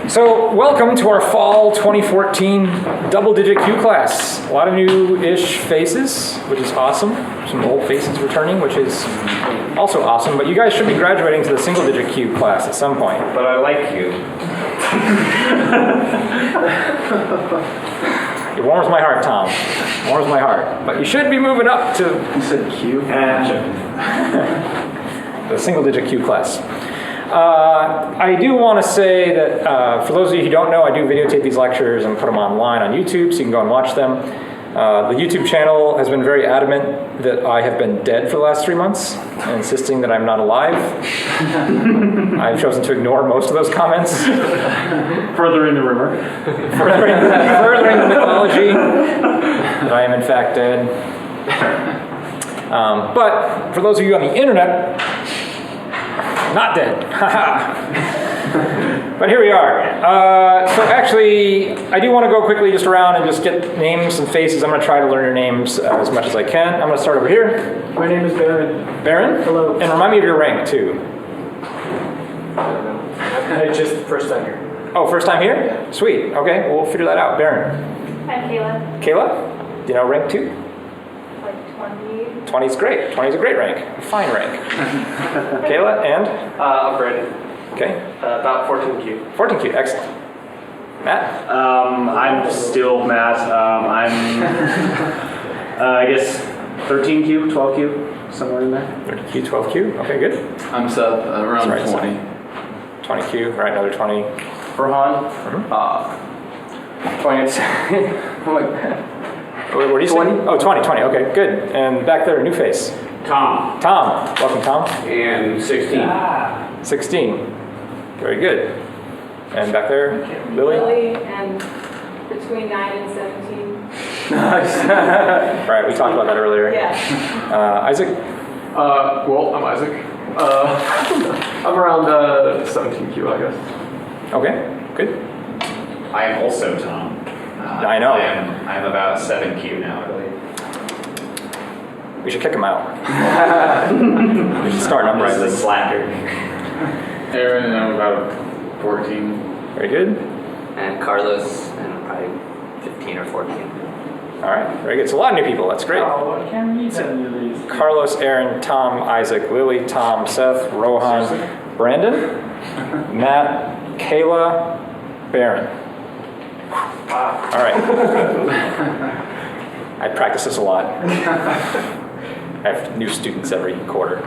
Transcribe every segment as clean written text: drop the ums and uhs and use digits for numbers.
So, welcome to our fall 2014 double-digit Q class. A lot of new-ish faces, which is awesome. Some old faces returning, which is also awesome. But you guys should be graduating to the single-digit Q class at some point. But I like you. It warms my heart, Tom. It warms my heart. But you should be moving up to... You said Q? The single-digit Q class. I do want to say that for those of you who don't know, I do videotape these lectures and put them online on YouTube, so you can go and watch them. The YouTube channel has been very adamant that I have been dead for the last 3 months, insisting that I'm not alive. I've chosen to ignore most of those comments. Furthering the rumor. Furthering the mythology that I am in fact dead. But for those of you on the internet, not dead. But here we are. So actually, I do want to go quickly just around and just get names and faces. I'm going to try to learn your names as much as I can. I'm going to start over here. My name is Baron. Baron? Hello. And remind me of your rank, too. It's just first time here. Oh, first time here? Yeah. Sweet. Okay, we'll figure that out. Baron. I'm Kayla. Kayla? Do you know rank 2? Like 20. 20 is great. 20 is a great rank. A fine rank. Kayla and? I'm Brandon. Okay. About 14Q. 14Q. Excellent. Matt? I'm still Matt. I'm, I guess, 13Q, 12Q, somewhere in there. 13Q, 12Q. Okay, good. I'm Seth, around Sorry, 20. 20Q. Right, another 20. Farhan. 20. I'm like, What do you 20? say? Oh, 20. Okay, good. And back there, new face. Tom. Tom. Welcome, Tom. And 16. 16. Very good. And back there, Lily. Lily, and between 9 and 17. Nice. Right, we talked about that earlier. Yeah. Isaac. Well, I'm Isaac. I'm around 17Q, I guess. Okay, good. I am also Tom. I know. I'm about 7Q now, I believe. We should kick him out. We should start This is uprising. a slacker. Aaron, and I'm about 14. Very good. And Carlos, and I'm probably 15 or 14. All right, very good. So a lot of new people. That's great. I can't read any of these. Carlos, Aaron, Tom, Isaac, Lily, Tom, Seth, Rohan, Brandon, Matt, Kayla, Baron. All right. I practice this a lot. I have new students every quarter.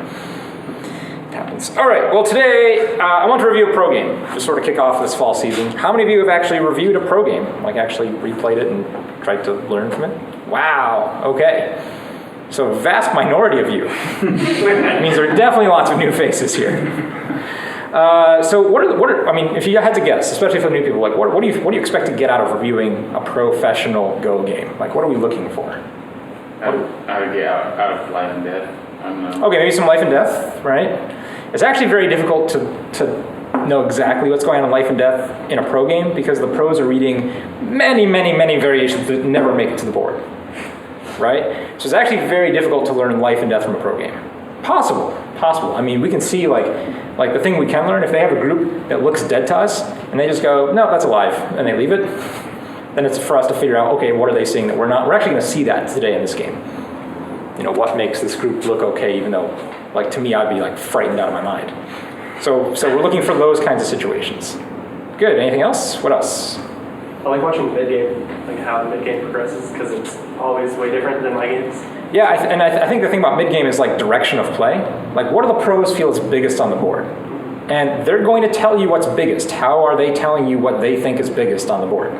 It happens. All right, well today I want to review a pro game, just sort of kick off this fall season. How many of you have actually reviewed a pro game? Like actually replayed it and tried to learn from it? Wow, okay. So a vast minority of you. It means there are definitely lots of new faces here. So what are I mean, if you had to guess, especially for the new people, like what do you expect to get out of reviewing a professional Go game? Like what are we looking for? I would get out of life and death. I don't know. Okay, maybe some life and death, right? It's actually very difficult to know exactly what's going on in life and death in a pro game because the pros are reading many variations that never make it to the board, right? So it's actually very difficult to learn life and death from a pro game. Possible. I mean, we can see like the thing we can learn, if they have a group that looks dead to us and they just go, no, that's alive, and they leave it, then it's for us to figure out, okay, what are they seeing that we're not? We're actually going to see that today in this game. You know, what makes this group look okay, even though, like, to me, I'd be, like, frightened out of my mind. So we're looking for those kinds of situations. Good. Anything else? What else? I like watching mid-game, like how the mid-game progresses, because it's always way different than my games. Yeah, I think the thing about mid-game is, like, direction of play. Like, what do the pros feel is biggest on the board? And they're going to tell you what's biggest. How are they telling you what they think is biggest on the board?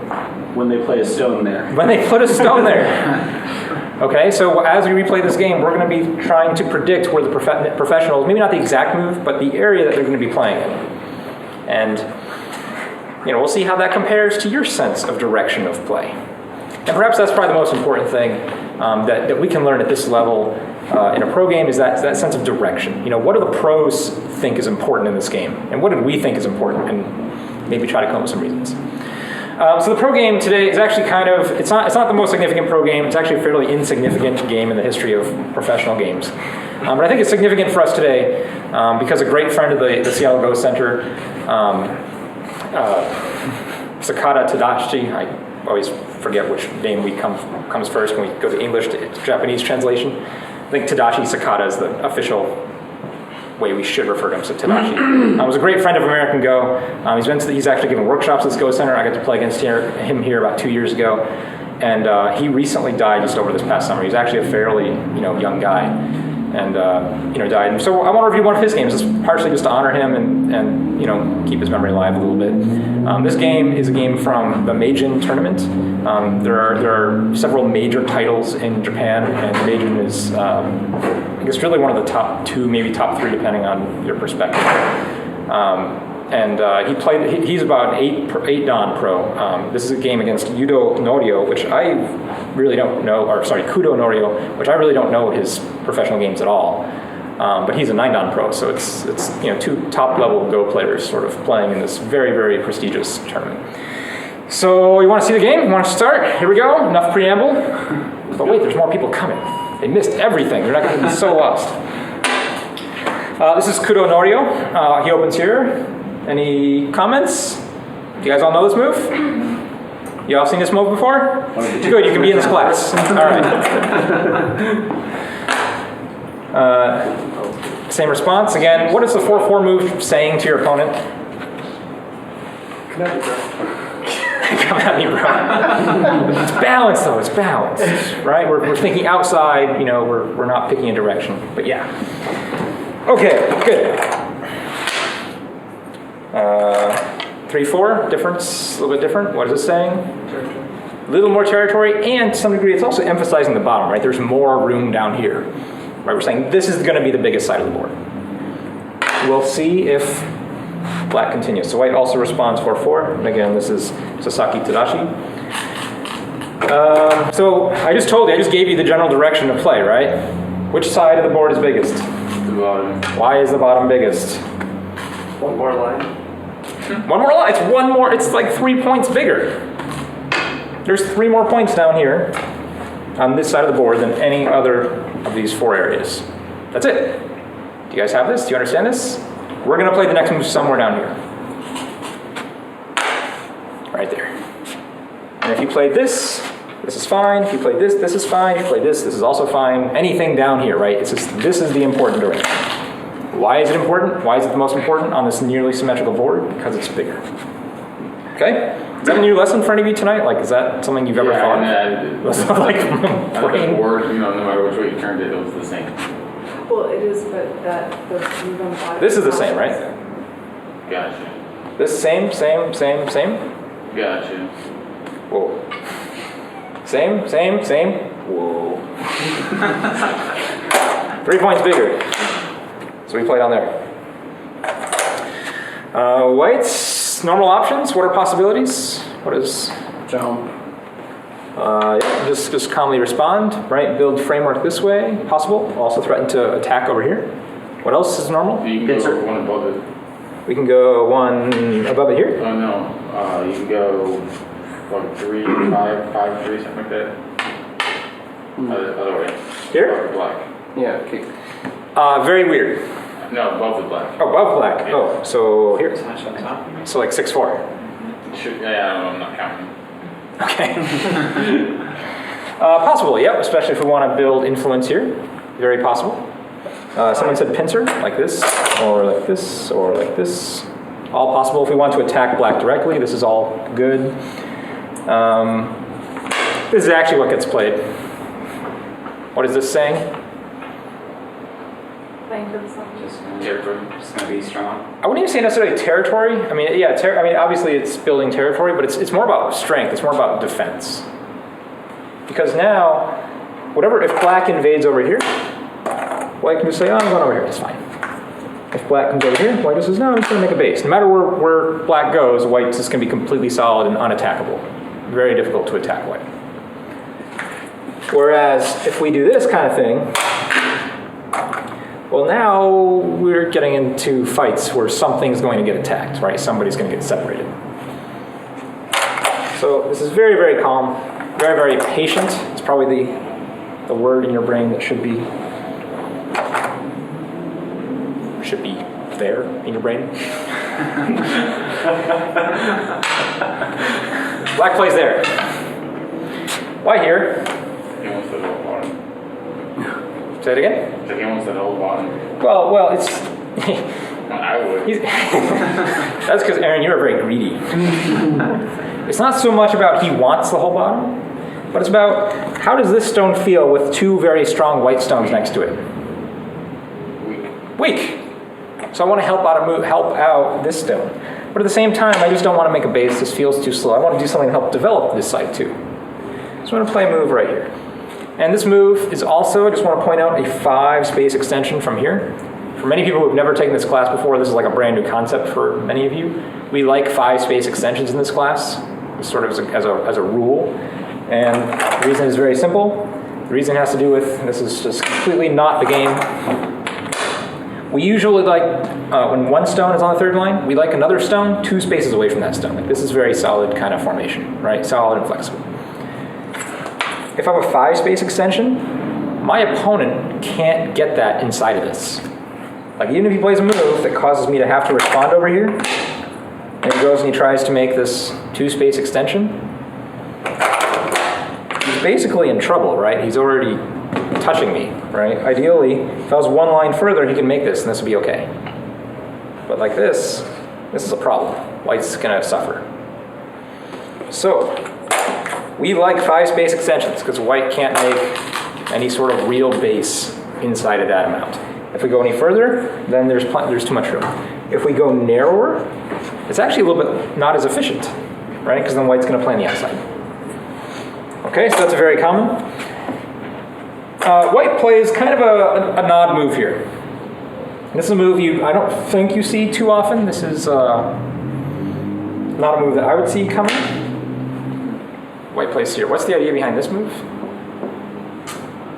When they play a stone there. When they put a stone there. Okay, so as we replay this game, we're going to be trying to predict where the professionals, maybe not the exact move, but the area that they're going to be playing in. And, you know, we'll see how that compares to your sense of direction of play. And perhaps that's probably the most important thing that we can learn at this level in a pro game is that sense of direction. You know, what do the pros think is important in this game? And what did we think is important? And maybe try to come up with some reasons. So the pro game today is actually kind of, it's not the most significant pro game. It's actually a fairly insignificant game in the history of professional games. But I think it's significant for us today because a great friend of the Seattle Go Center Sakata Tadashi. I always forget which name comes first when we go to English to Japanese translation. I think Tadashi Sakata is the official way we should refer to him, so Tadashi. Was a great friend of American Go. He's actually given workshops at this Go Center. I got to play against him here about 2 years ago. And he recently died just over this past summer. He's actually a fairly young guy, and died. And so I want to review one of his games, just partially just to honor him and keep his memory alive a little bit. This game is a game from the Meijin tournament. There are several major titles in Japan, and Meijin is I guess really one of the top 2, maybe top 3, depending on your perspective. He's about an 8 Dan pro. This is a game against Yudo Norio, which I really don't know, Kudo Norio, which I really don't know his professional games at all. But he's a 9 Dan pro, so it's 2 top level Go players sort of playing in this very, very prestigious tournament. So you want to see the game? You want to start? Here we go. Enough preamble. But wait, there's more people coming. They missed everything. They're not going to be so lost. This is Kudo Norio. He opens here. Any comments? Do you guys all know this move? You all seen this move before? Good, you can be in this class. All right. Same response. Again, what is the 4-4 move saying to your opponent? Come at me, bro. Come at me, bro. It's balance, though. It's balance, right? We're thinking outside. We're not picking a direction. But yeah. Okay, good. 3-4, difference, a little bit different. What is it saying? A little more territory, and to some degree, it's also emphasizing the bottom, right? There's more room down here, right? We're saying this is going to be the biggest side of the board. We'll see if black continues. So white also responds 4-4, and again, this is Sasaki Tadashi. So I just gave you the general direction of play, right? Which side of the board is biggest? The bottom. Why is the bottom biggest? One more line. One more line. It's like 3 points bigger. There's 3 more points down here on this side of the board than any other of these 4 areas. That's it. Do you guys have this? Do you understand this? We're going to play the next move somewhere down here. Right there. And if you played this is fine. If you played this is fine. If you played this is also fine. Anything down here, right? This is the important direction. Why is it important? Why is it the most important on this nearly symmetrical board? Because it's bigger. Okay? Is that a new lesson for any of you tonight? Like, is that something you've ever thought? Like brain. Board, no matter which way you turned it, it was the same. Well, it is, but those move on the bottom. This is the same, right? Gotcha. This same. Gotcha. Whoa. Same. Whoa. 3 points bigger. So we play down there. Whites, normal options. What are possibilities? What is Jump. just calmly respond, right? Build framework this way, possible. Also threaten to attack over here. What else is normal? You can go one above it. We can go one above it here. Oh no, you can go 3, 5, 5, 3, something like that. Other way. Here? Black. Yeah, okay. Very weird. No, above the black. Oh, above black. Yeah. Oh, so here. Slash on top. So like 6-4. I'm not counting. Okay. Possible, yep, especially if we want to build influence here. Very possible. Someone said pincer, like this, or like this, or like this. All possible if we want to attack black directly. This is all good. This is actually what gets played. What is this saying? Playing for the sun. Territory. Just gonna be strong. I wouldn't even say necessarily territory. I mean, yeah, obviously it's building territory, but it's more about strength. It's more about defense. Because now, if black invades over here, white can just say, oh, I'm going over here, it's fine. If black comes over here, white just says, no, I'm just going to make a base. No matter where black goes, white's just going to be completely solid and unattackable. Very difficult to attack white. Whereas if we do this kind of thing, well, now we're getting into fights where something's going to get attacked, right? Somebody's going to get separated. So this is very, very calm, very, very patient. It's probably the word in your brain that should be there in your brain. Black plays there. White here. He wants the whole bottom. Say it again. So he wants the whole bottom. Well, it's. I would. That's because Aaron, you are very greedy. It's not so much about he wants the whole bottom, but it's about how does this stone feel with two very strong white stones next to it. Weak. So I want to help out this stone, but at the same time, I just don't want to make a base. This feels too slow. I want to do something to help develop this side too. So I'm going to play a move right here, and this move is also, I just want to point out, a 5 space extension from here. For many people who have never taken this class before, this is like a brand new concept for many of you. We like 5 space extensions in this class, sort of as a rule. And the reason is very simple. The reason has to do with, this is just completely not the game. We usually like, when one stone is on the third line, we like another stone 2 spaces away from that stone. Like, this is very solid kind of formation, right? Solid and flexible. If I have a 5 space extension, my opponent can't get that inside of this. Like, even if he plays a move that causes me to have to respond over here, and he goes and he tries to make this 2 space extension, he's basically in trouble, right? He's already touching me, right? Ideally, if I was 1 line further, he can make this, and this would be okay. But like this is a problem. White's gonna suffer. So, we like 5 space extensions, because white can't make any sort of real base inside of that amount. If we go any further, then there's too much room. If we go narrower, it's actually a little bit not as efficient, right? Because then white's going to play on the outside. Okay, so that's very common. White plays kind of an odd move here. This is a move I don't think you see too often. This is not a move that I would see coming. White plays here. What's the idea behind this move?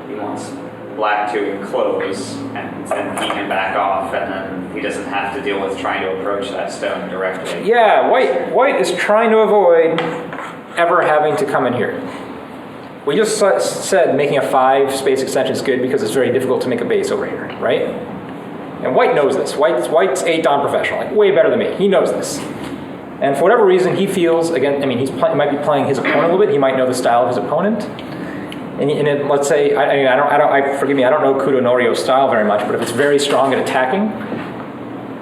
He wants black to enclose, and then he can back off, and then he doesn't have to deal with trying to approach that stone directly. Yeah, white is trying to avoid ever having to come in here. We just said making a 5 space extension is good because it's very difficult to make a base over here, right? And white knows this. White's a Don professional, like way better than me. He knows this. And for whatever reason, he feels, again, I mean, he might be playing his opponent a little bit. He might know the style of his opponent. And let's say, forgive me, I don't know Kudo Norio's style very much, but if it's very strong at attacking,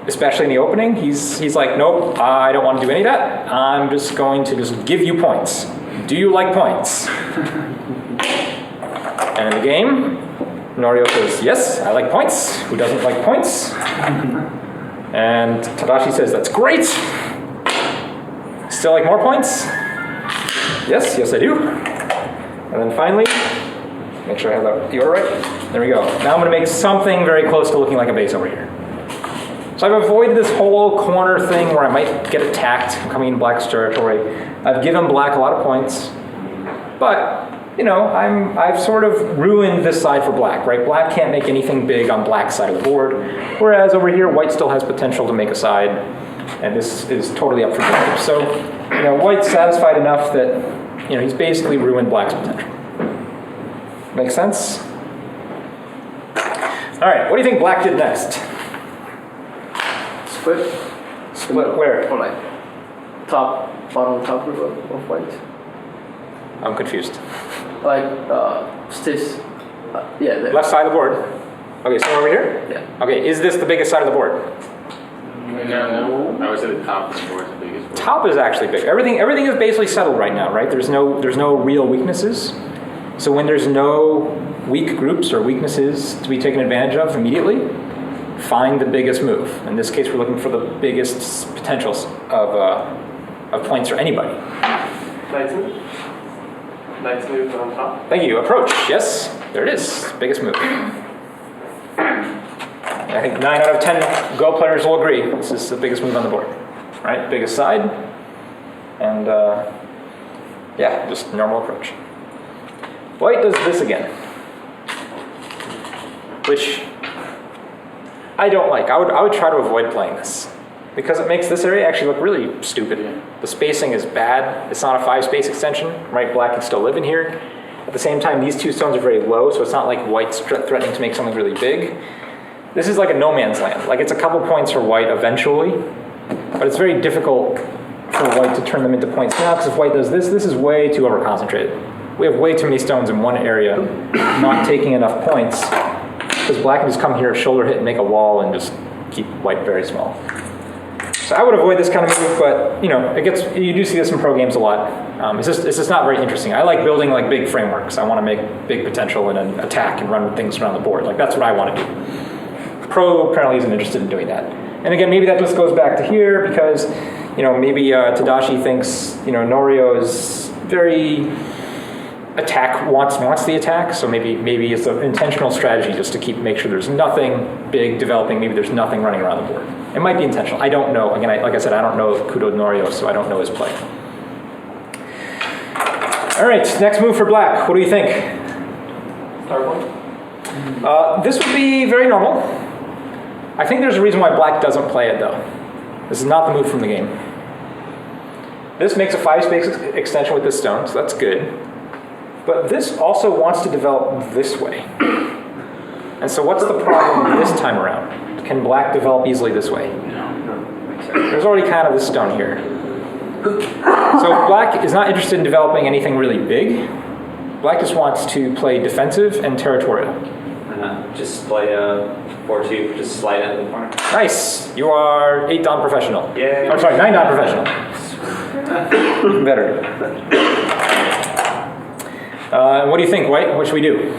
especially in the opening, he's like, nope, I don't want to do any of that. I'm just going to just give you points. Do you like points? And in the game, Norio says, yes, I like points. Who doesn't like points? And Tadashi says, that's great. Still like more points? Yes, I do. And then finally, make sure I have the order right. There we go. Now I'm going to make something very close to looking like a base over here. So I've avoided this whole corner thing where I might get attacked coming in black's territory. I've given black a lot of points, but I've sort of ruined this side for black, right? Black can't make anything big on black's side of the board, whereas over here white still has potential to make a side, and this is totally up for grabs. So white's satisfied enough that he's basically ruined black's potential. Make sense? All right, what do you think black did next? Split where? Or like bottom top of white. I'm confused. Like this. Yeah. There. Left side of the board. Okay, somewhere over here? Yeah. Okay, is this the biggest side of the board? No. I would say the top of the board is the biggest board. Top is actually big. Everything is basically settled right now, right? There's no real weaknesses. So when there's no weak groups or weaknesses to be taken advantage of immediately, find the biggest move. In this case, we're looking for the biggest potentials of points for anybody. Knight's move. Knight's move on top. Thank you. Approach. Yes, there it is. Biggest move. I think 9 out of 10 Go players will agree. This is the biggest move on the board. Right? Biggest side. And just normal approach. White does this again, which I don't like. I would try to avoid playing this because it makes this area actually look really stupid. The spacing is bad. It's not a 5 space extension, right? Black can still live in here. At the same time, these 2 stones are very low, so it's not like white's threatening to make something really big. This is like a no man's land. Like it's a couple points for white eventually, But it's very difficult for white to turn them into points now, because if white does this is way too over-concentrated. We have way too many stones in one area, not taking enough points, because black can just come here, shoulder hit, and make a wall, and just keep white very small. So I would avoid this kind of move, but you do see this in pro games a lot. It's just not very interesting. I like building like big frameworks. I want to make big potential and then attack and run things around the board. Like that's what I want to do. Pro apparently isn't interested in doing that. And again, maybe that just goes back to here because, maybe Tadashi thinks, Norio is very wants the attack. So maybe it's an intentional strategy just to make sure there's nothing big developing. Maybe there's nothing running around the board. It might be intentional. I don't know. Again, like I said, I don't know Kudo Norio, so I don't know his play. All right, next move for black. What do you think? Start one. This would be very normal. I think there's a reason why black doesn't play it, though. This is not the move from the game. This makes a 5-space extension with this stone, so that's good. But this also wants to develop this way. And so what's the problem this time around? Can black develop easily this way? No. There's already kind of this stone here. So black is not interested in developing anything really big. Black just wants to play defensive and territorial. Just play a 4-2, just slide into the corner. Nice. You are 8 Dan professional. Yeah. I'm sorry, 9 Dan professional. Even better. What do you think, White? What should we do?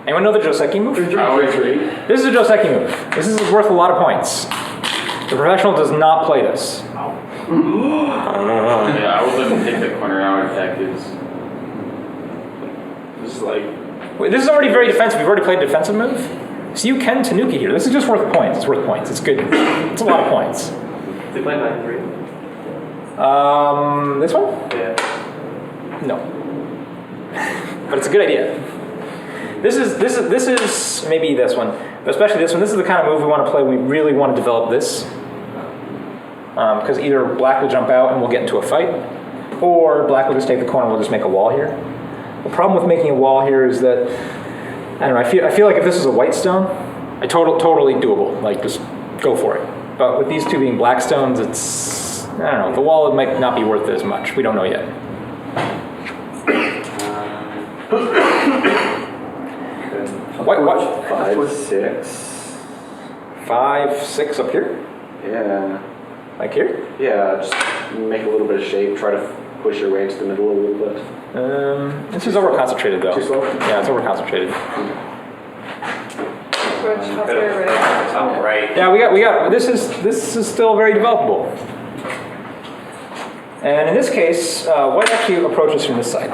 Anyone know the Joseki move? I always read. This is a Joseki move. This is worth a lot of points. The professional does not play this. Yeah, I would let him take the corner out attack is just like. Wait, this is already very defensive. We've already played a defensive move. So you can Tanuki here. This is just worth points. It's worth points. It's good. It's a lot of points. They play 9-3. This one? Yeah. No. But it's a good idea. This is maybe this one, but especially this one. This is the kind of move we want to play. We really want to develop this. Because either black will jump out and we'll get into a fight, or black will just take the corner and we'll just make a wall here. The problem with making a wall here is that, I don't know, I feel like if this was a white stone, totally doable, like just go for it. But with these two being black stones, it's, I don't know, the wall might not be worth it as much. We don't know yet. What? 5, 6. 5, 6 up here? Yeah. Like here? Yeah, just make a little bit of shape, try to push your way into the middle a little bit. This is over-concentrated, though. Too slow? Yeah, it's over-concentrated. Which, how far right? Top right. Yeah, we got. This is still very developable. And in this case, white actually approaches from this side.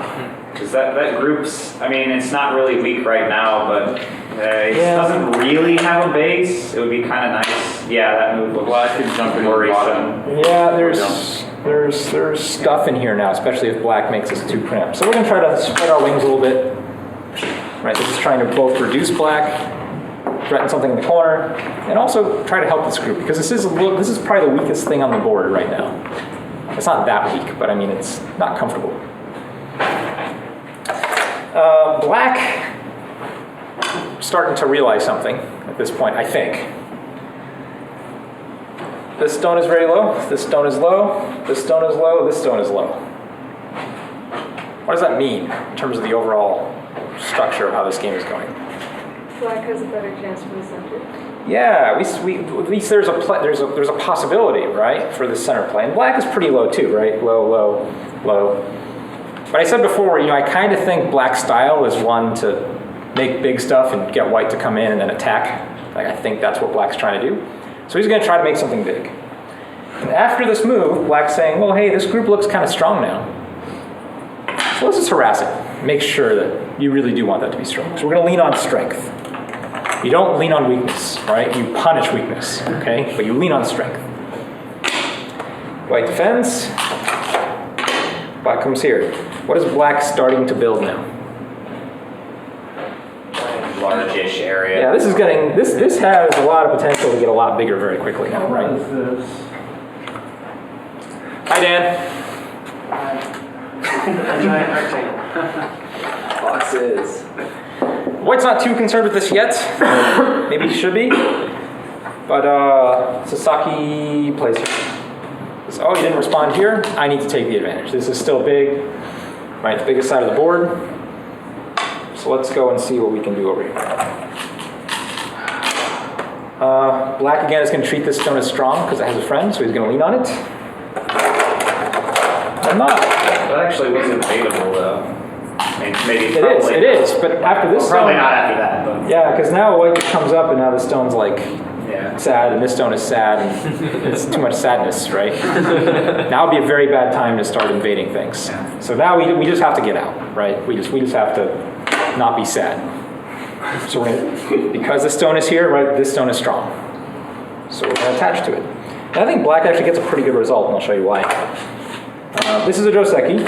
Because that group's, I mean, it's not really weak right now, but it doesn't really have a base. It would be kind of nice. Yeah, that move looks Well, I could jump in the bottom. Yeah, there's stuff in here now, especially if black makes us too cramped. So we're going to try to spread our wings a little bit. Right, this is trying to both reduce black, threaten something in the corner, and also try to help this group, because this is probably the weakest thing on the board right now. It's not that weak, but I mean, it's not comfortable. Black starting to realize something at this point, I think. This stone is very low, this stone is low, this stone is low, this stone is low. What does that mean in terms of the overall structure of how this game is going? Black has a better chance for the center. Yeah, at least there's a possibility, right, for the center play. And black is pretty low too, right? Low, low, low. But I said before, I kind of think black's style is one to make big stuff and get white to come in and then attack. Like I think that's what black's trying to do. So he's going to try to make something big. And after this move, black's saying, well, hey, this group looks kind of strong now. So let's just harass it. Make sure that you really do want that to be strong. So we're going to lean on strength. You don't lean on weakness, right? You punish weakness, okay? But you lean on strength. White defends. Black comes here. What is black starting to build now? large-ish area. Yeah, this is getting, this has a lot of potential to get a lot bigger very quickly now, right? What is this? Hi, Dan. A giant rectangle. Boxes. White's not too concerned with this yet. Maybe he should be. But Sasaki plays here. Says, oh, you didn't respond here? I need to take the advantage. This is still big, right? The biggest side of the board. So let's go and see what we can do over here. Black again is going to treat this stone as strong because it has a friend, so he's going to lean on it. I'm not. That actually was invadable, though. I mean, maybe It is, but after this probably stone, not after that, but yeah, because now white comes up and now the stone's like yeah. sad and this stone is sad and it's too much sadness, right? Now would be a very bad time to start invading things. Yeah. So now we just have to get out, right? We just have to not be sad. So we're gonna, because the stone is here, right? This stone is strong. So we're going to attach to it. And I think black actually gets a pretty good result, and I'll show you why. This is a Joseki.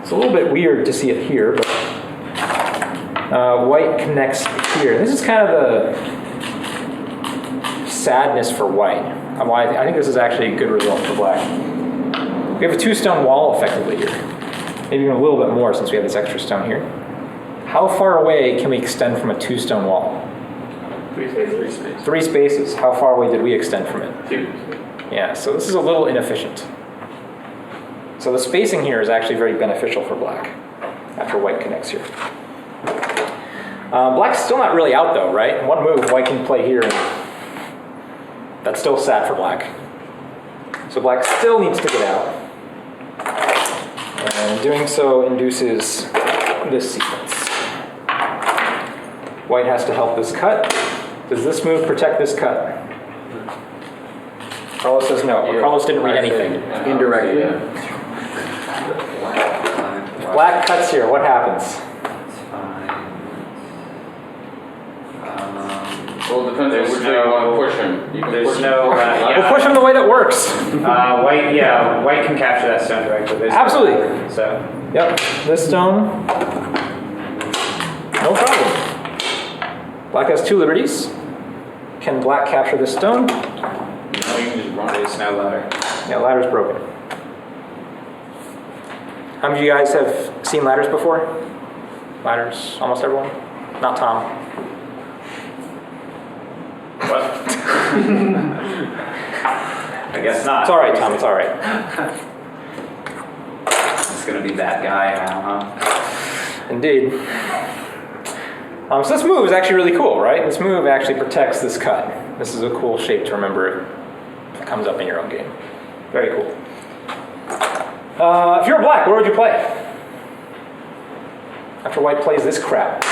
It's a little bit weird to see it here, but white connects here. This is kind of the sadness for white. I think this is actually a good result for black. We have a 2-stone wall effectively here. Maybe even a little bit more since we have this extra stone here. How far away can we extend from a 2-stone wall? 3 spaces. 3 spaces. How far away did we extend from it? 2. Yeah, so this is a little inefficient. So the spacing here is actually very beneficial for black after white connects here. Black's still not really out though, right? In one move, white can play here, and that's still sad for black. So black still needs to get out. And doing so induces this sequence. White has to help this cut. Does this move protect this cut? Carlos says no. Carlos didn't read anything. Indirectly. Black cuts here, what happens? It's fine. Well, it depends on There's which way you want to push him. You can there's push no, him. yeah. We'll push him the way that works. White can capture that stone directly. There's Absolutely. So, Yep, this stone, no problem. Black has 2 liberties. Can black capture this stone? no, you can just run. There's no ladder. Yeah, ladder's broken. How many of you guys have seen ladders before? Ladders, almost everyone? Not Tom. What? I guess not. It's all right, Tom, it's all right. It's gonna be that guy now, huh? Indeed. So this move is actually really cool, right? This move actually protects this cut. This is a cool shape to remember if it comes up in your own game. Very cool. If you're black, where would you play? After white plays this crap.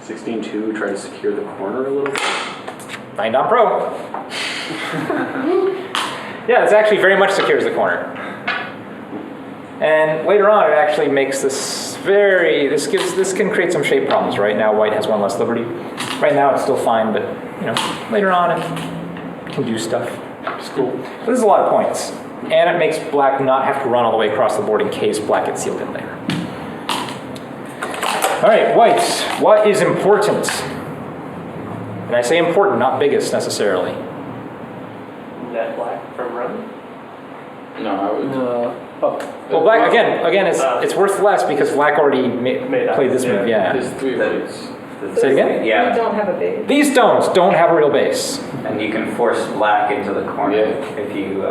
16-2, try to secure the corner a little bit. 9 down pro. Yeah, this actually very much secures the corner. And later on, it actually makes this this can create some shape problems. Right now, white has 1 less liberty. Right now, it's still fine, but later on, it can do stuff. It's cool. But this is a lot of points, and it makes black not have to run all the way across the board in case black gets sealed in later. All right, white. What is important? And I say important, not biggest necessarily. Net black from running. No, I would. Well, black again, it's worth less because black already played this move. Yeah. There's 3 ways. Say it again. You Yeah, don't have a base. These stones don't have a real base. and you can force black into the corner Yeah. if you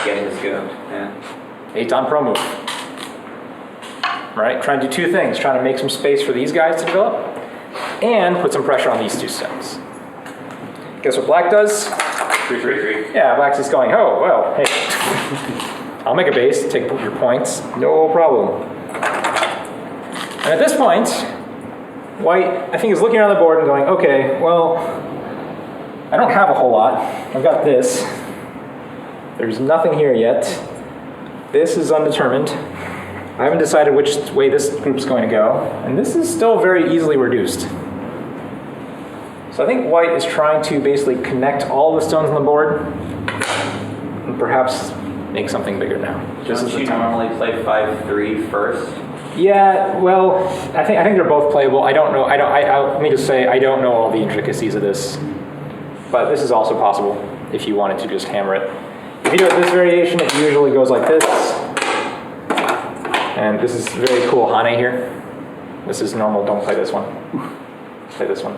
get his goat. Yeah. 8 on pro move. Right, trying to do 2 things: trying to make some space for these guys to develop, and put some pressure on these 2 stones. Guess what black does? 3-3-3. Yeah, black's just going, oh, well, hey, I'll make a base, take your points, no problem. And at this point, white, I think, is looking around the board and going, okay, well, I don't have a whole lot. I've got this. There's nothing here yet. This is undetermined. I haven't decided which way this group's going to go. And this is still very easily reduced. So I think white is trying to basically connect all the stones on the board and perhaps make something bigger now. Don't you normally play 5-3 first? Yeah, well, I think they're both playable. I don't know. Let me just say I don't know all the intricacies of this, but this is also possible if you wanted to just hammer it. If you do it this variation, it usually goes like this. And this is very cool Hane here. This is normal, don't play this one. Play this one.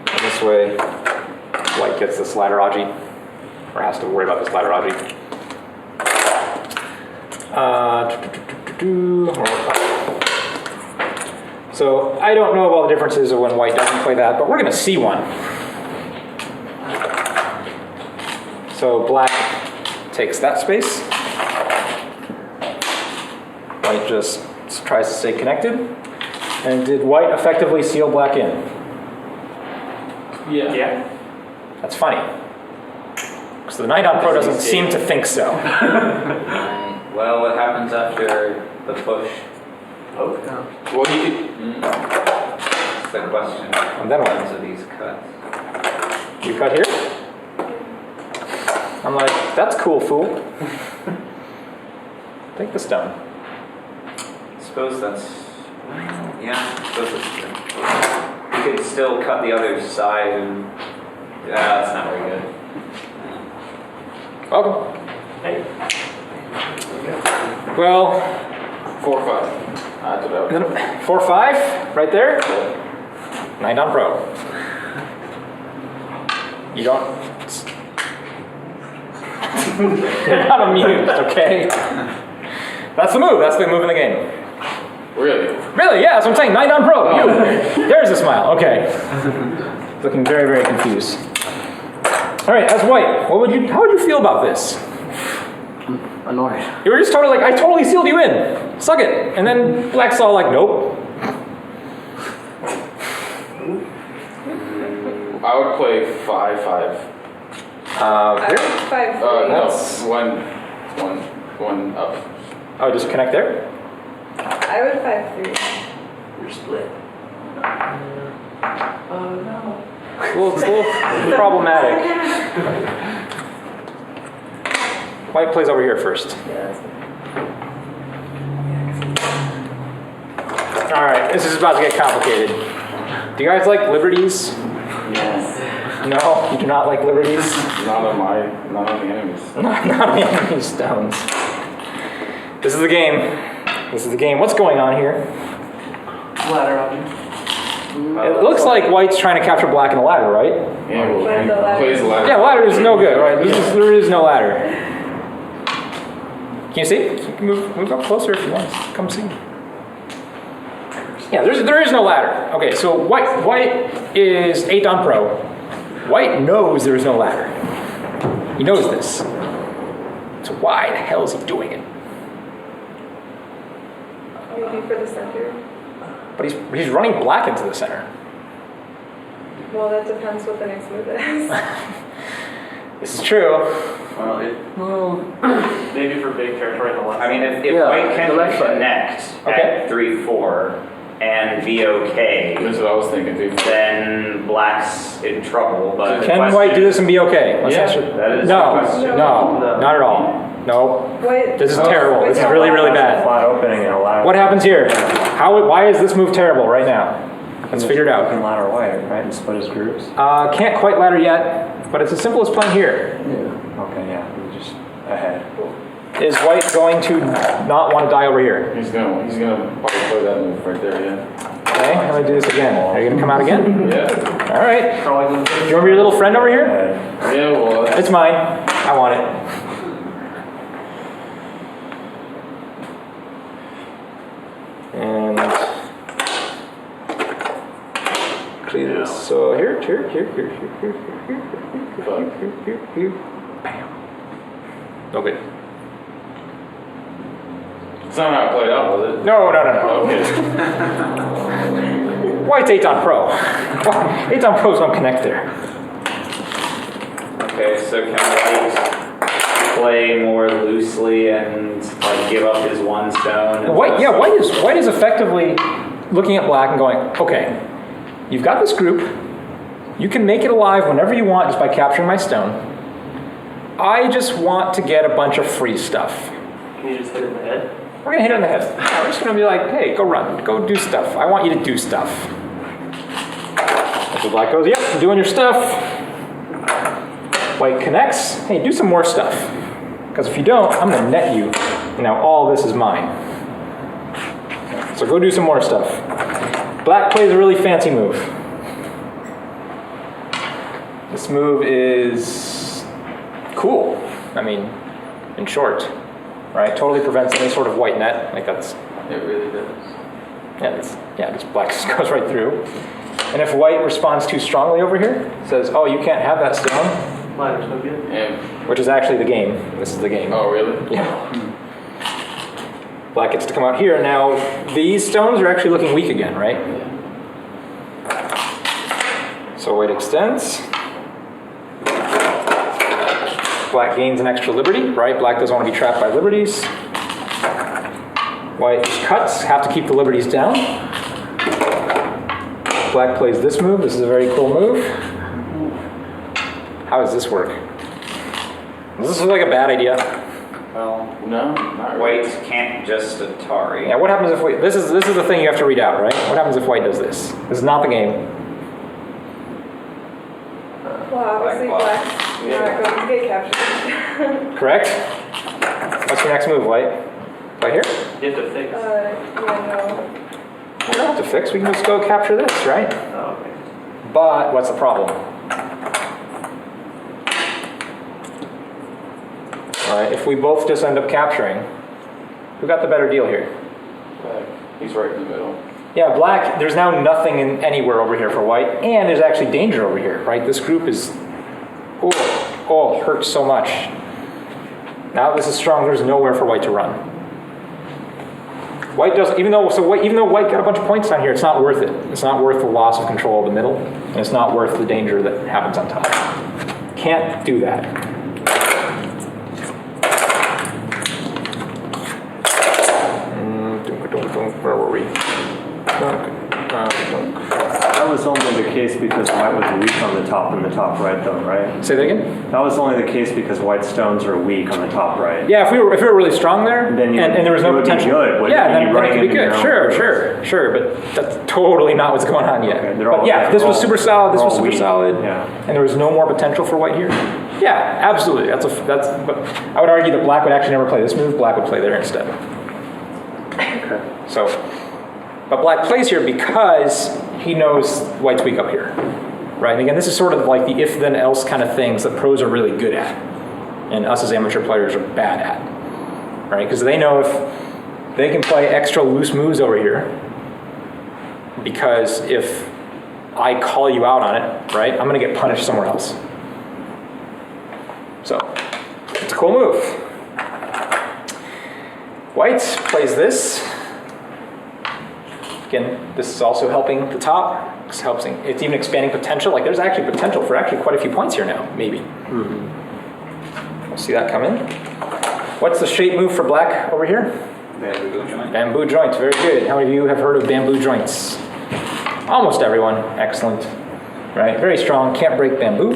And this way, white gets this ladder-aji, or has to worry about this ladder-aji. So I don't know of all the differences of when white doesn't play that, but we're going to see one. So black takes that space. White just tries to stay connected. And did white effectively seal black in? Yeah. That's funny. Because the Knight on Pro doesn't seem to think so. Well, what happens after the push? Oh. Well, he could. That's the question. And then what? Of these cuts. You cut here? I'm like, that's cool, fool. Take the stone. I suppose that's. Yeah, I suppose that's true. You could still cut the other side and. That's not very good. Welcome. Hey. Well, 4-5. That's what I would. 4-5, right there. Knight on Pro. You don't. You're not amused, okay? That's the move. That's the move in the game. Really? Really? Yeah, that's what I'm saying. Knight on Pro. You. There's a smile. Okay. Looking very, very confused. All right, as white, how would you feel about this? Annoyed. You were just totally like, I totally sealed you in. Suck it. And then black's all like, nope. I would play 5-5. Here? 5, No, That's- one up. Oh, just connect there? I would 5-3. You're split. It's a little problematic. White plays over here first. All right, this is about to get complicated. Do you guys like liberties? Yes. No, you do not like liberties? Not on the enemies. Not the enemy stones. This is the game. This is the game. What's going on here? Ladder option. It looks like white's trying to capture black in a ladder, right? Yeah, well, Where's he the ladder? plays the ladder. Yeah, ladder is no good, right? There is no ladder. Can you see? You can move up closer if you want. Come see. Yeah, there is no ladder. Okay, so white is 8 on Pro. White knows there is no ladder. He knows this. So why the hell is he doing it? Maybe for the center. But he's running black into the center. Well, that depends what the next move is. This is true. Well, Maybe for big territory on the left. I mean, if Yeah, white the can left side. connect Okay. at 3-4 and be okay, that's what I was thinking too. then black's in trouble. But the Can question- white do this and be okay? Let's Yeah, answer. that is no, the question. no, No. not at all. No, White. this is terrible. This is really, really bad. Flat opening and a ladder. What happens here? Why is this move terrible right now? Let's figure it out. Open ladder white, right? And split his groups. Can't quite ladder yet, but it's as simple as playing here. Okay, yeah. We're just ahead. Is white going to not want to die over here? He's gonna probably play that move right there, yeah. Okay, I'm gonna do this again. Are you gonna come out again? Yeah. All right. Crawling. Do you remember your little friend over here? Ahead. Yeah, well, It's mine. I want it. And clear this. So here. Bam. Okay. it's not how it played out, was it? No. Okay. White's 8 on Pro. 8 on Pro's don't connect there. Okay, so can white play more loosely and like give up his one stone? and White just- is effectively looking at black and going, okay, you've got this group. You can make it alive whenever you want just by capturing my stone. I just want to get a bunch of free stuff. Can you just hit it in the head? We're gonna hit it in the head. Yeah, we're just gonna be like, hey, go run, go do stuff. I want you to do stuff. So black goes, yep, I'm doing your stuff. White connects, hey, do some more stuff. Because if you don't, I'm gonna net you And now all this is mine. So go do some more stuff. Black plays a really fancy move. This move is cool. I mean, in short, right? Totally prevents any sort of white net. Like that's. It really does. Yeah, this black just goes right through. And if white responds too strongly over here, says, "Oh, you can't have that stone," Mine is no good. And, which is actually the game. This is the game. oh, really? Yeah. Black gets to come out here. Now, these stones are actually looking weak again, right? So white extends. Black gains an extra liberty, right? Black doesn't want to be trapped by liberties. White cuts, have to keep the liberties down. Black plays this move. This is a very cool move. How does this work? Does this look like a bad idea? Well, No, not really. white can't just Atari. Yeah, what happens if white, this is the thing you have to read out, right? What happens if white does this? This is not the game. Well, obviously black's not going to get captured. Correct? What's your next move, white? Right here? You have to fix. Yeah, We don't have to fix, we can just go capture this, right? Oh, okay. But what's the problem? Alright, if we both just end up capturing, who got the better deal here? He's right in the middle. Yeah, black, there's now nothing in anywhere over here for white, and there's actually danger over here, right? This group is, oh, hurts so much. Now this is strong, there's nowhere for white to run. White doesn't, even though white got a bunch of points down here, it's not worth it. It's not worth the loss of control of the middle, and it's not worth the danger that happens on top. Can't do that. Where were we? That was only the case because white was weak on the top and the top right, though, right? Say that again? That was only the case because white stones are weak on the top right. Yeah, if we were really strong there, Then you- and there was it no would be potential. good, wouldn't Yeah, it? then You'd it run could be into your good. own Sure. But that's totally not what's going on yet. Okay, they're But all- yeah, yeah, this they're was all- super solid. This they're was all super weak. solid. Yeah. And there was no more potential for white here. Yeah, absolutely. But I would argue that black would actually never play this move. Black would play there instead. Okay. So, but black plays here because he knows white's weak up here, right? And again, this is sort of like the if-then-else kind of things that pros are really good at, and us as amateur players are bad at, right? Because they know if they can play extra loose moves over here, because if I call you out on it, right, I'm going to get punished somewhere else. So, it's a cool move. White plays this. Again, this is also helping the top. It's even expanding potential. Like there's actually potential for actually quite a few points here now, maybe. We'll see that come in. What's the shape move for black over here? Bamboo joint. Bamboo joints, very good. How many of you have heard of bamboo joints? Almost everyone, excellent. Right, very strong, can't break bamboo.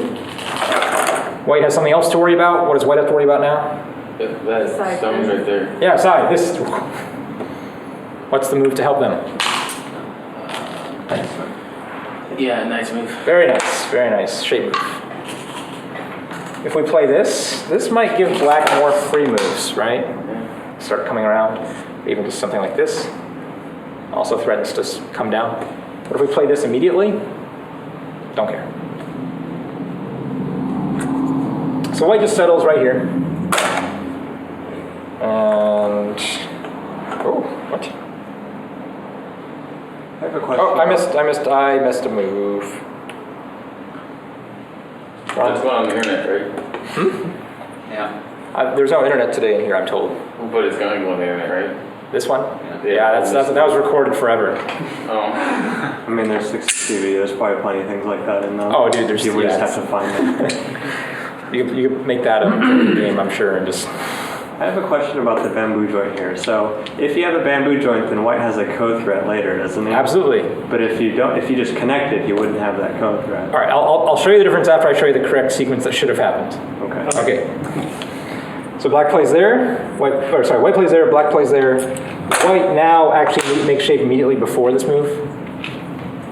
White has something else to worry about. What does white have to worry about now? That Side. stone's right there. Yeah, sorry, this. What's the move to help them? Yeah, nice move. Very nice shape move. If we play this might give black more free moves, right? Start coming around, even just something like this. Also threatens to come down. But if we play this immediately, don't care. So white just settles right here. And, oh, what? I have a question. Oh, I missed a move. That's going on the internet, right? Yeah. There's no internet today in here, I'm told. But it's going to go on the internet, right? This one? Yeah. That was recorded forever. Oh. I mean, there's 60 TV. There's probably plenty of things like that in them. Oh, dude, there's You would yeah, just have to find them. You could make that a game, I'm sure, and just. I have a question about the bamboo joint here. So, if you have a bamboo joint, then white has a co-threat later, doesn't it? Absolutely. But if you just connect it, you wouldn't have that co-threat. All right, I'll show you the difference after I show you the correct sequence that should have happened. Okay. Okay. So black plays there. White plays there. Black plays there. White now actually makes shape immediately before this move.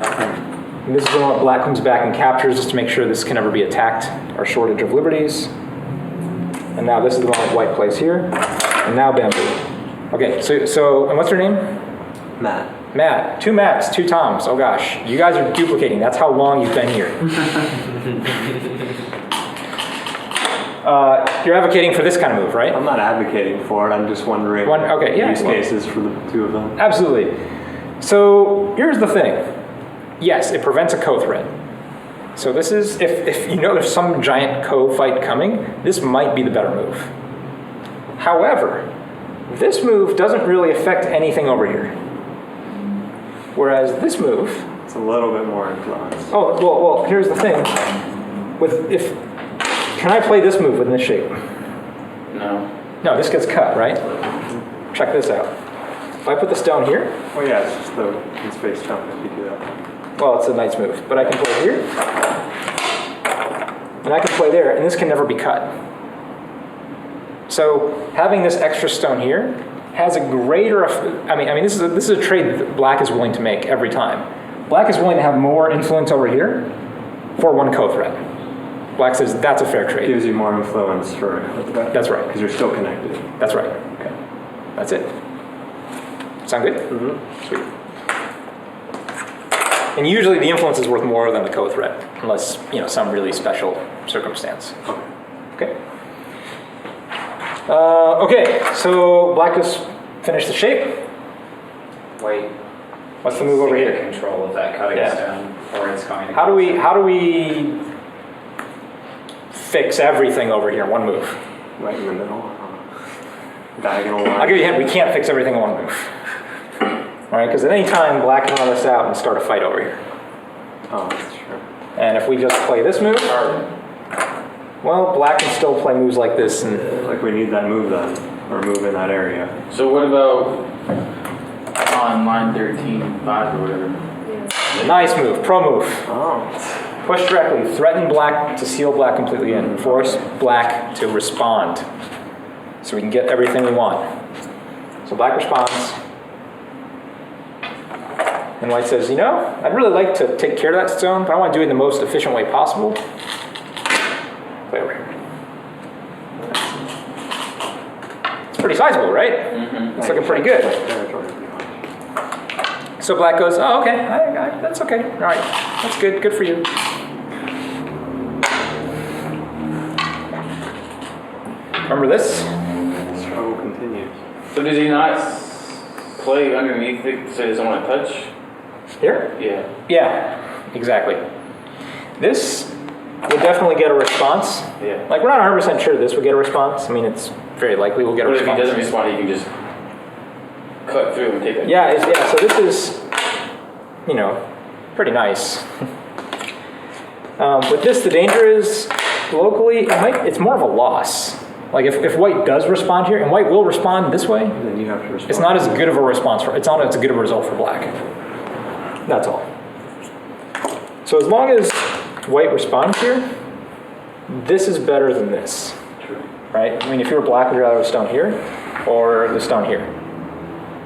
And this is the one black comes back and captures just to make sure this can never be attacked or shortage of liberties. And now this is the one white plays here. And now bamboo. Okay, so and what's her name? Matt. Matt. 2 Matts, 2 Toms. Oh gosh, you guys are duplicating. That's how long you've been here. You're advocating for this kind of move, right? I'm not advocating for it. I'm just wondering Okay, yeah, use cases for the two of them. Absolutely. So here's the thing. Yes, it prevents a co-threat. So this is, if you know there's some giant co-fight coming, this might be the better move. However, this move doesn't really affect anything over here. Whereas this move... It's a little bit more influence. Oh, well, here's the thing. Can I play this move within this shape? No. No, this gets cut, right? Check this out. If I put the stone here, Oh yeah, it's just the in-space jump if you do that. well, it's a nice move, but I can play here, and I can play there, and this can never be cut. So having this extra stone here has a greater, I mean, this is a trade that Black is willing to make every time. Black is willing to have more influence over here for 1 co-threat. Black says that's a fair trade. Gives you more influence for That's right. because you're still connected. That's right. Okay. That's it. Sound good? Mm-hmm. Sweet. And usually the influence is worth more than the co-threat, unless, some really special circumstance. Okay. Okay, so Black just finished the shape. Wait. What's the move over Get here? control of that cutting Yeah. stone, or it's going to. How do we fix everything over here in 1 move? Right in the middle. Diagonal line. I'll give you a hint, we can't fix everything in 1 move. All right, because at any time, Black can run this out and start a fight over here. Oh, that's true. And if we just play this move, well, Black can still play moves like this. And Like we need that move then, or move in that area. So what about on line 13.5 or whatever? nice move, pro move. Oh. Push directly, threaten Black to seal Black completely in, force Black to respond. So we can get everything we want. So Black responds. And White says, I'd really like to take care of that stone, but I want to do it in the most efficient way possible. Play over here. It's pretty sizable, right? Mm-hmm. It's looking pretty good. So Black goes, oh, okay, that's okay. All right, that's good. Good for you. Remember this? Struggle continues. So does he not play underneath it so he doesn't want to touch? Here? Yeah. Yeah, exactly. This will definitely get a response. Yeah. Like, we're not 100% sure this will get a response. I mean, it's very likely we'll get a What if he response. doesn't respond, he can just cut through and take it? Yeah, so this is, pretty nice. With this, the danger is, locally, it's more of a loss. Like, if White does respond here, and White will respond this way, Then you have to respond. it's not as good of a response it's not as good of a result for Black. That's all. So as long as White responds here, this is better than this. True. Right? I mean, if you were Black, would you rather have a stone here or the stone here?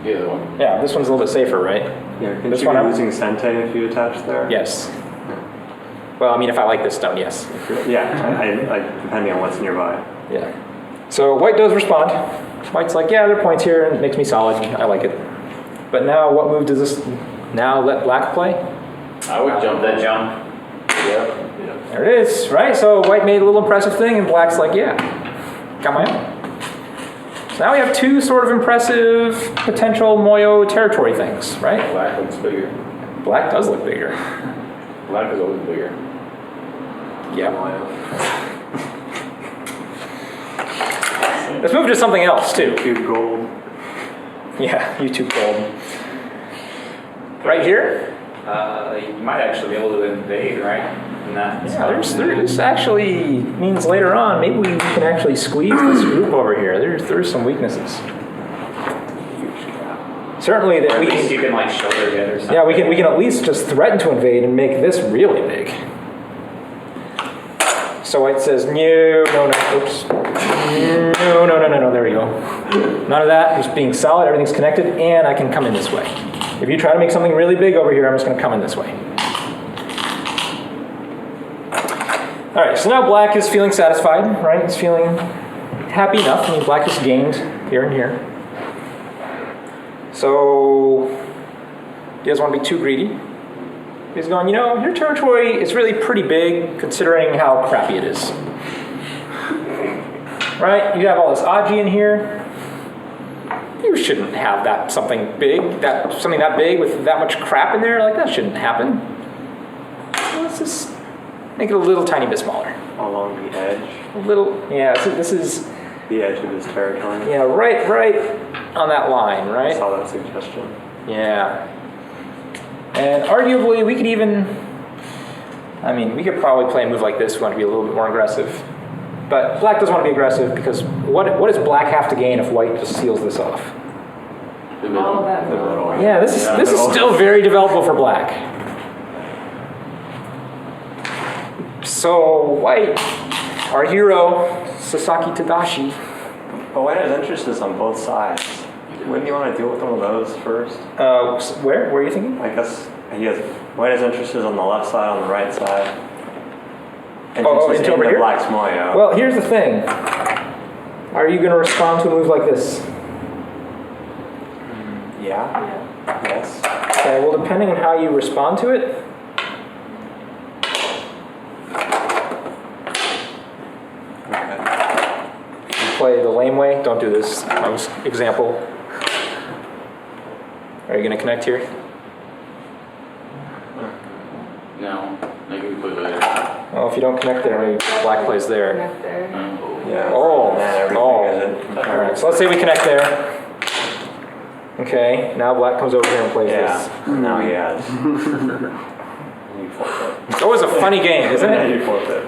The other one. Yeah, this one's a little bit safer, right? Yeah, can This you one be I'm- losing Sente if you attach there? Yes. Well, I mean, if I like this stone, yes. Yeah, I depending on what's nearby. Yeah. So White does respond. White's like, yeah, there are points here, and it makes me solid. I like it. But now, what move does this now let Black play? I would jump The that. jump. Yep. There it is, right? So White made a little impressive thing, and Black's like, yeah, got my own. So now we have 2 sort of impressive potential Moyo territory things, right? Black looks bigger. Black does look bigger. Black is always bigger. Yeah. Let's move to something else, too. Cube gold. Yeah, YouTube gold. Right here? You might actually be able to invade, right? Yeah, there's actually means later on, maybe we can actually squeeze this group over here. There's some weaknesses. Certainly that Or we at least can, you can like shoulder it or something. yeah, we can at least just threaten to invade and make this really big. So White says, no, oops. No, there we go. None of that, just being solid, everything's connected, and I can come in this way. If you try to make something really big over here, I'm just gonna come in this way. All right, so now Black is feeling satisfied, right? He's feeling happy enough. I mean, Black has gained here and here. So he doesn't want to be too greedy. He's going, your territory is really pretty big considering how crappy it is. Right? You have all this Aji in here. You shouldn't have something that big with that much crap in there. Like, that shouldn't happen. So let's just make it a little tiny bit smaller. Along the edge. A little, yeah. So this is the edge of his territory. Yeah, right on that line, right? I saw that suggestion. Yeah. And arguably, we could we could probably play a move like this if we want to be a little bit more aggressive. But black doesn't want to be aggressive because what does black have to gain if white just seals this off? All of that. Yeah, this is still very developable for black. So white, our hero, Sasaki Tadashi. But white has interests on both sides. Wouldn't you want to deal with one of those first? Where are you thinking? I guess white has interests on the left side, on the right side. Into over here? Black's Moyo. Well, here's the thing. Are you going to respond to a move like this? Yeah. Yes. Okay, well, depending on how you respond to it. Okay. You play the lame way. Don't do this. Example. Are you going to connect here? No, maybe we put it later. Well, if you don't connect there, maybe black plays there. Connect there. Yeah. Oh. And then everything is All right, so let's say we connect there. Okay, now black comes over here and plays this. Now he has. You forfeit. It's always a funny game, isn't Yeah, it? you forfeit.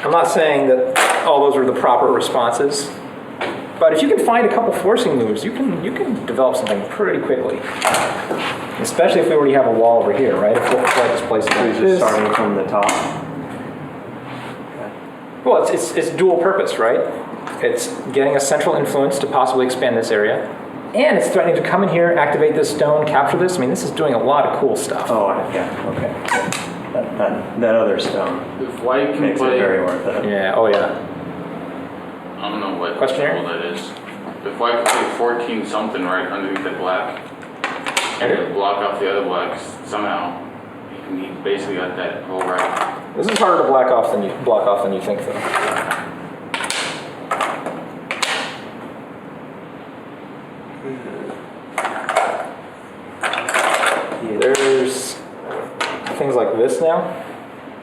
I'm not saying that all those are the proper responses, but if you can find a couple forcing moves, you can develop something pretty quickly. Especially if we already have a wall over here, right? If we'll play this place like He's this. just starting from the top. Well, it's dual purpose, right? It's getting a central influence to possibly expand this area, and it's threatening to come in here, activate this stone, capture this. I mean, this is doing a lot of cool stuff. Oh, yeah. Okay. That other stone If white can makes it play, very worth it. Yeah. Oh, yeah. I don't know what Question here? symbol that is. If white can play 14 something right underneath the black, and block off the other blacks somehow, he basically got that whole right. This is harder to block off than you think, though. There's things like this now.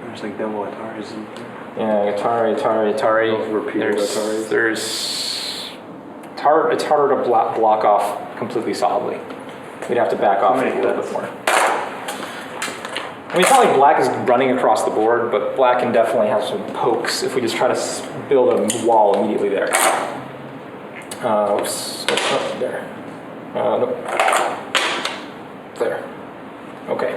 There's like double Ataris in there. Yeah, Atari. Those repeated Ataris. It's harder to block off completely solidly. We'd have to back off a little bit more. I mean, it's not like black is running across the board, but black can definitely have some pokes if we just try to build a wall immediately there. Oops, there. Nope. There. Okay.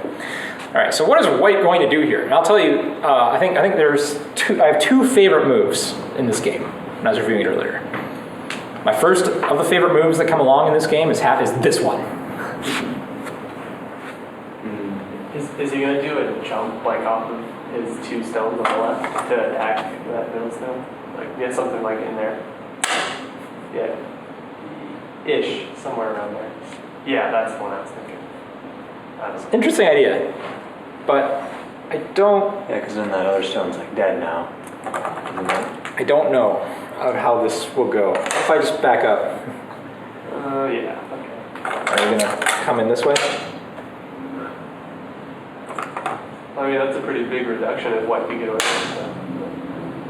All right. So what is white going to do here? And I'll tell you. I think there's two. I have two favorite moves in this game. When I was reviewing it earlier. My first of the favorite moves that come along in this game is this one. Is he going to do a jump like off of his two stones on the left to attack that middle stone? Like get something like in there. Yeah. Ish, somewhere around there. Yeah, that's the one I was thinking. I don't know. Interesting idea, but I don't. Yeah, because then that other stone's like dead now. I don't know how this will go. If I just back up, Yeah, okay. are you gonna come in this way? I mean, that's a pretty big reduction of what you get away with.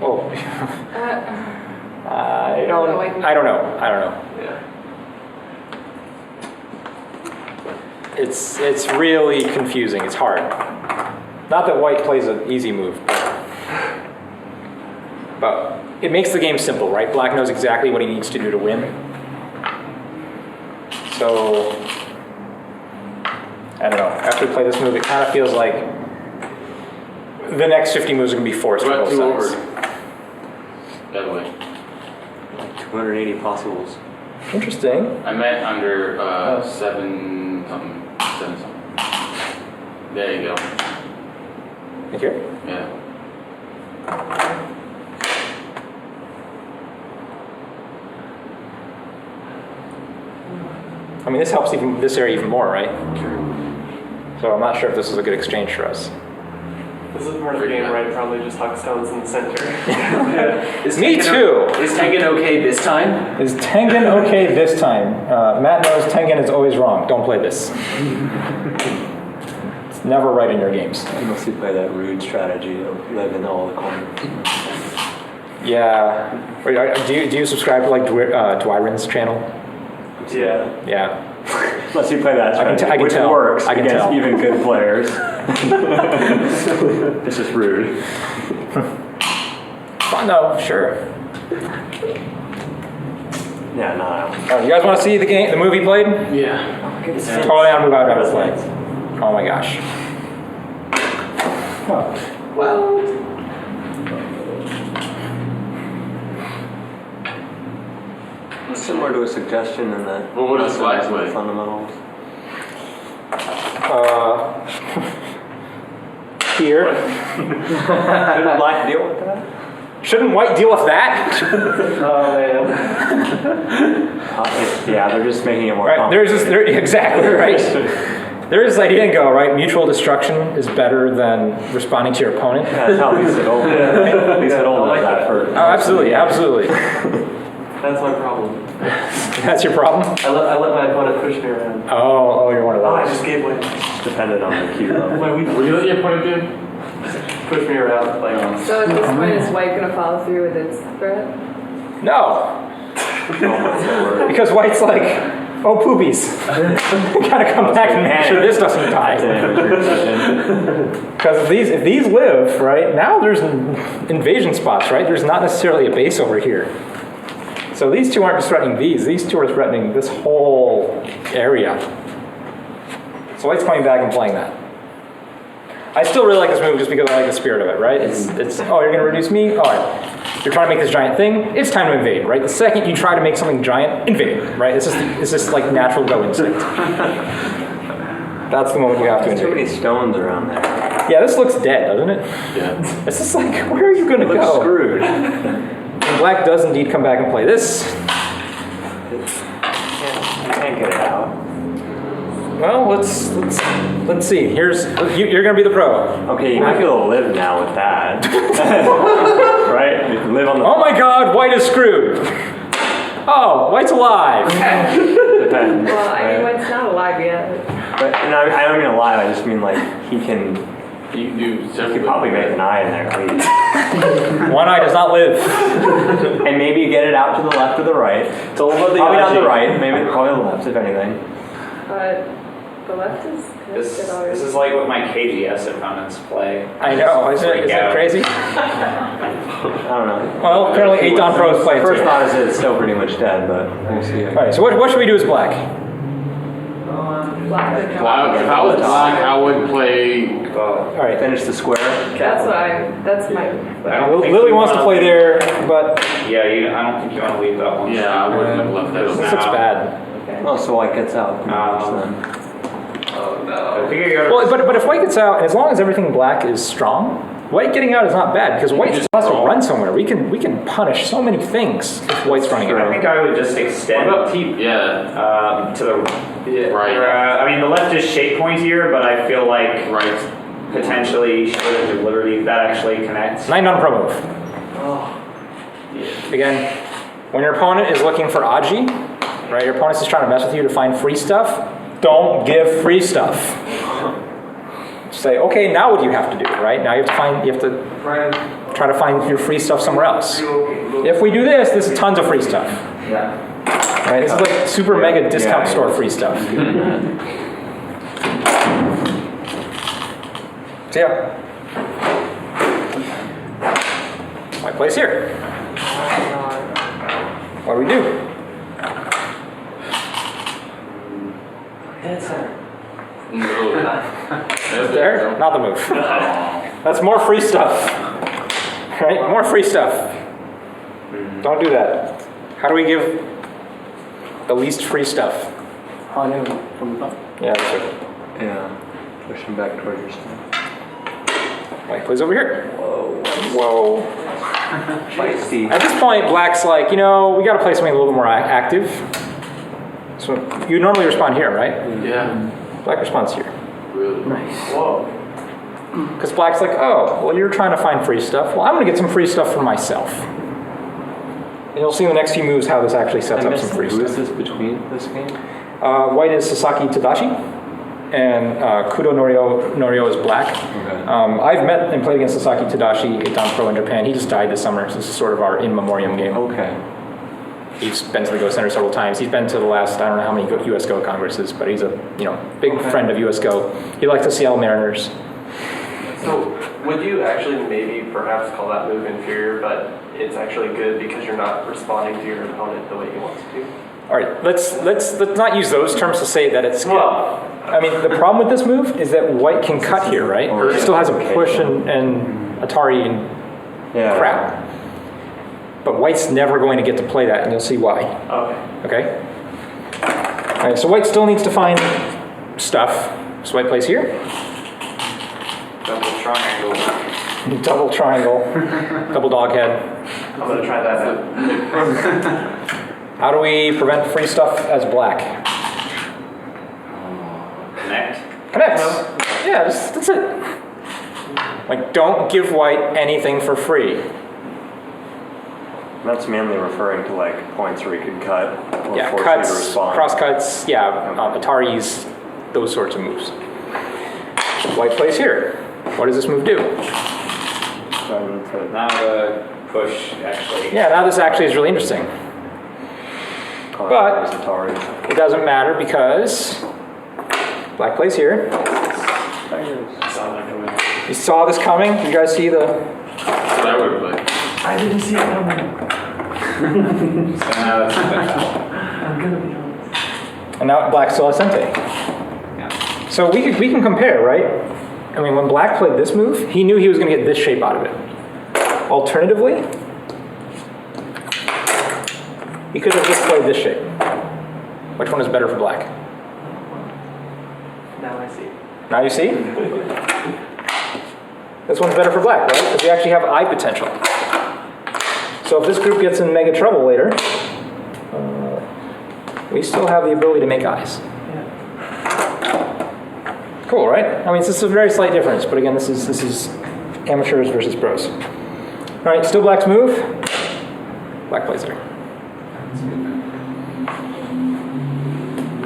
Oh, I don't know. Yeah. It's really confusing. It's hard. Not that white plays an easy move, but it makes the game simple, right? Black knows exactly what he needs to do to win. So, I don't know. After we play this move, it kind of feels like the next 50 moves are going to be forced What on about both two sides. over? That way. Like 280 possibles. Interesting. I meant under 7 something. There you go. Right here? Yeah. I mean, this helps this area even more, right? So I'm not sure if this is a good exchange for us. This is part of the game where I'd probably just huck stones in the center. Me too. Is Tengen okay this time? Is Tengen okay this time? Matt knows Tengen is always wrong. Don't play this. It's never right in your games. You mostly play that rude strategy of live in all the corners. Yeah. Wait, do you subscribe to like Dwyrin's channel? Yeah. Yeah. Unless you play that strategy, I can which tell. works I can against tell. even good players. It's just rude. Fun though, sure. Yeah, no, I don't. Oh, you guys want to see the movie played? Yeah. Totally on move out of play. Oh my gosh. Well, Similar to a suggestion in that. Well, what does Black play? Fundamentals. Here. Shouldn't Black deal with that? Shouldn't white deal with that? Oh man. Yeah, they're just making it more Right. complicated. Exactly right. There is idea and go, right? Mutual destruction is better than responding to your opponent. Yeah, that's how Lisa Old At least it old does that for. Oh, absolutely, absolutely. That's my problem. That's your problem? I let my opponent push me around. Oh, you're one of Oh, I those. just gave way. Dependent on the cue level. My weakness. Will you let your opponent do? Push me around. Like, So at this point, is white gonna follow through with its threat? No. Because white's like, oh, poopies. Gotta come back and make sure this doesn't die. Because if these live, right, now there's invasion spots, right? There's not necessarily a base over here. So these two aren't just threatening these two are threatening this whole area. So white's coming back and playing that. I still really like this move just because I like the spirit of it, right? It's oh, you're gonna reduce me? All right. You're trying to make this giant thing, it's time to invade, right? The second you try to make something giant, invade, right? It's just like natural go instinct. That's the moment you have to There's too many invade. stones around there. Yeah, this looks dead, doesn't it? Yeah. It's just like, where are you gonna Looks go? screwed. And black does indeed come back and play this. You can't get it out. Well, let's see. You're gonna be the pro. Okay, you might be able to live now with that. Right? You can live on the. Oh my God, white is screwed. Oh, white's alive. Depends. Well, I mean, right? white's not alive yet. But and I don't mean alive. I just mean like he can. You can do You several. could probably make an eye in there. At least. One eye does not live. And maybe you get it out to the left or the right. It's all about the Probably not the energy. right. Maybe probably the left, if anything. But the left is This connected already. is like what my KGS opponents play. I know, isn't Freak that out. crazy? I don't know. Well, apparently 8 Don Pros play it First too. thought is it's still pretty much dead, but we'll see. Alright, so what should we do as black? Black. If I was black, I would play. Alright, Finish the square. That's my. I don't think Lily you wants to wanna play leave- there, but Yeah, I don't think you want to leave that one. Yeah, I wouldn't have left that. this open. looks bad. Okay. Oh, so white gets out. Then. I think you gotta. Well, but if white gets out, and as long as everything black is strong, white getting out is not bad because white just has to run somewhere. We can punish so many things if white's running I out. think I would just extend Yeah, to the. right. I mean, the left is shape pointier, but I feel like Right. potentially Shortage of Liberty that actually connects. 9 Don Pro move. Again, when your opponent is looking for Aji, right? Your opponent's just trying to mess with you to find free stuff. Don't give free stuff. Say, okay, now what do you have to do, right? Now you have to try to find your free stuff somewhere else. If we do this, this is tons of free stuff. Yeah. Right? This is like super mega discount Yeah. store free stuff. So yeah. My place here. What do we do? There? Not the move. That's more free stuff. Right? More free stuff. Don't do that. How do we give the least free stuff? On him from the top. Yeah, that's it. Yeah. Push him back towards your side. White plays over here. Whoa. Feisty. At this point, black's like, we got to play something a little bit more active. So you normally respond here, right? Yeah. Black responds here. Really? Nice. Whoa. Because Black's like, oh, well, you're trying to find free stuff. Well, I'm going to get some free stuff for myself. And you'll see in the next few moves how this actually sets up some free Who stuff. is this between this game? White is Sasaki Tadashi, and Kudo Norio is Black. Okay. I've met and played against Sasaki Tadashi at Don Pro in Japan. He just died this summer, so this is sort of our in memoriam game. Okay. He's been to the Go Center several times. He's been to the last, I don't know how many US Go congresses, but he's a big friend of US Go. He likes the Seattle Mariners. So, would you actually maybe perhaps call that move inferior, but it's actually good because you're not responding to your opponent the way you want to? All right, let's not use those terms to say that it's good. Well, I mean, the problem with this move is that White can cut here, right? Or it still has a push and Atari and crap. But White's never going to get to play that, and you'll see why. okay. Okay? All right, so White still needs to find stuff. So White plays here. Double triangle. Double triangle. Double dog head. I'm going to try that now. How do we prevent free stuff as Black? Connect. Connects. Yeah, that's it. Like, don't give White anything for free. That's mainly referring to like points where you can cut or Yeah, force you to cuts, respond. cross cuts, Ataris, those sorts of moves. White plays here. What does this move do? Now the push actually. Yeah, now this actually is really interesting. But Atari. it doesn't matter because Black plays here. You saw this coming? You guys see the... That's what I would have played. I didn't see it coming. So now that's I'm gonna be honest. And now Black still has Sente. Yeah. So we can compare, right? I mean, when Black played this move, he knew he was going to get this shape out of it. Alternatively, he could have just played this shape. Which one is better for Black? Now I see. Now you see? This one's better for Black, right? Because we actually have eye potential. So if this group gets in mega trouble later, we still have the ability to make eyes. Cool, right? I mean, this is a very slight difference, but again, this is amateurs versus pros. All right, still Black's move. Black plays there.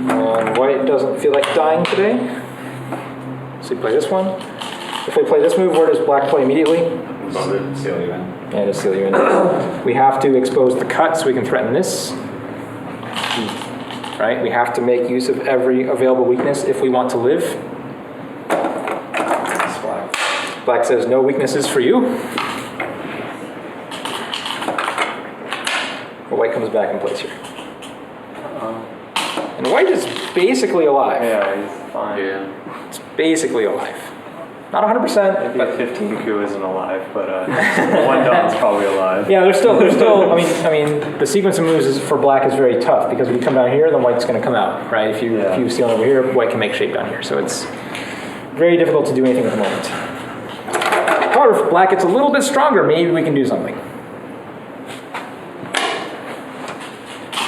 And White doesn't feel like dying today. So we play this one. If we play this move, where does Black play immediately? Seal you in. Yeah, just seal you in. We have to expose the cut so we can threaten this. Right? We have to make use of every available weakness if we want to live. Black says no weaknesses for you. But White comes back and plays here. And White is basically alive. Yeah, he's fine. Yeah. It's basically alive. Not 100%, Maybe but 15 Ku isn't alive, but one Don's probably alive. yeah, there's still. I mean, the sequence of moves for Black is very tough because when you come down here, then White's going to come out, right? If you seal over here, White can make shape down here. So it's very difficult to do anything at the moment. However, if Black gets a little bit stronger, maybe we can do something.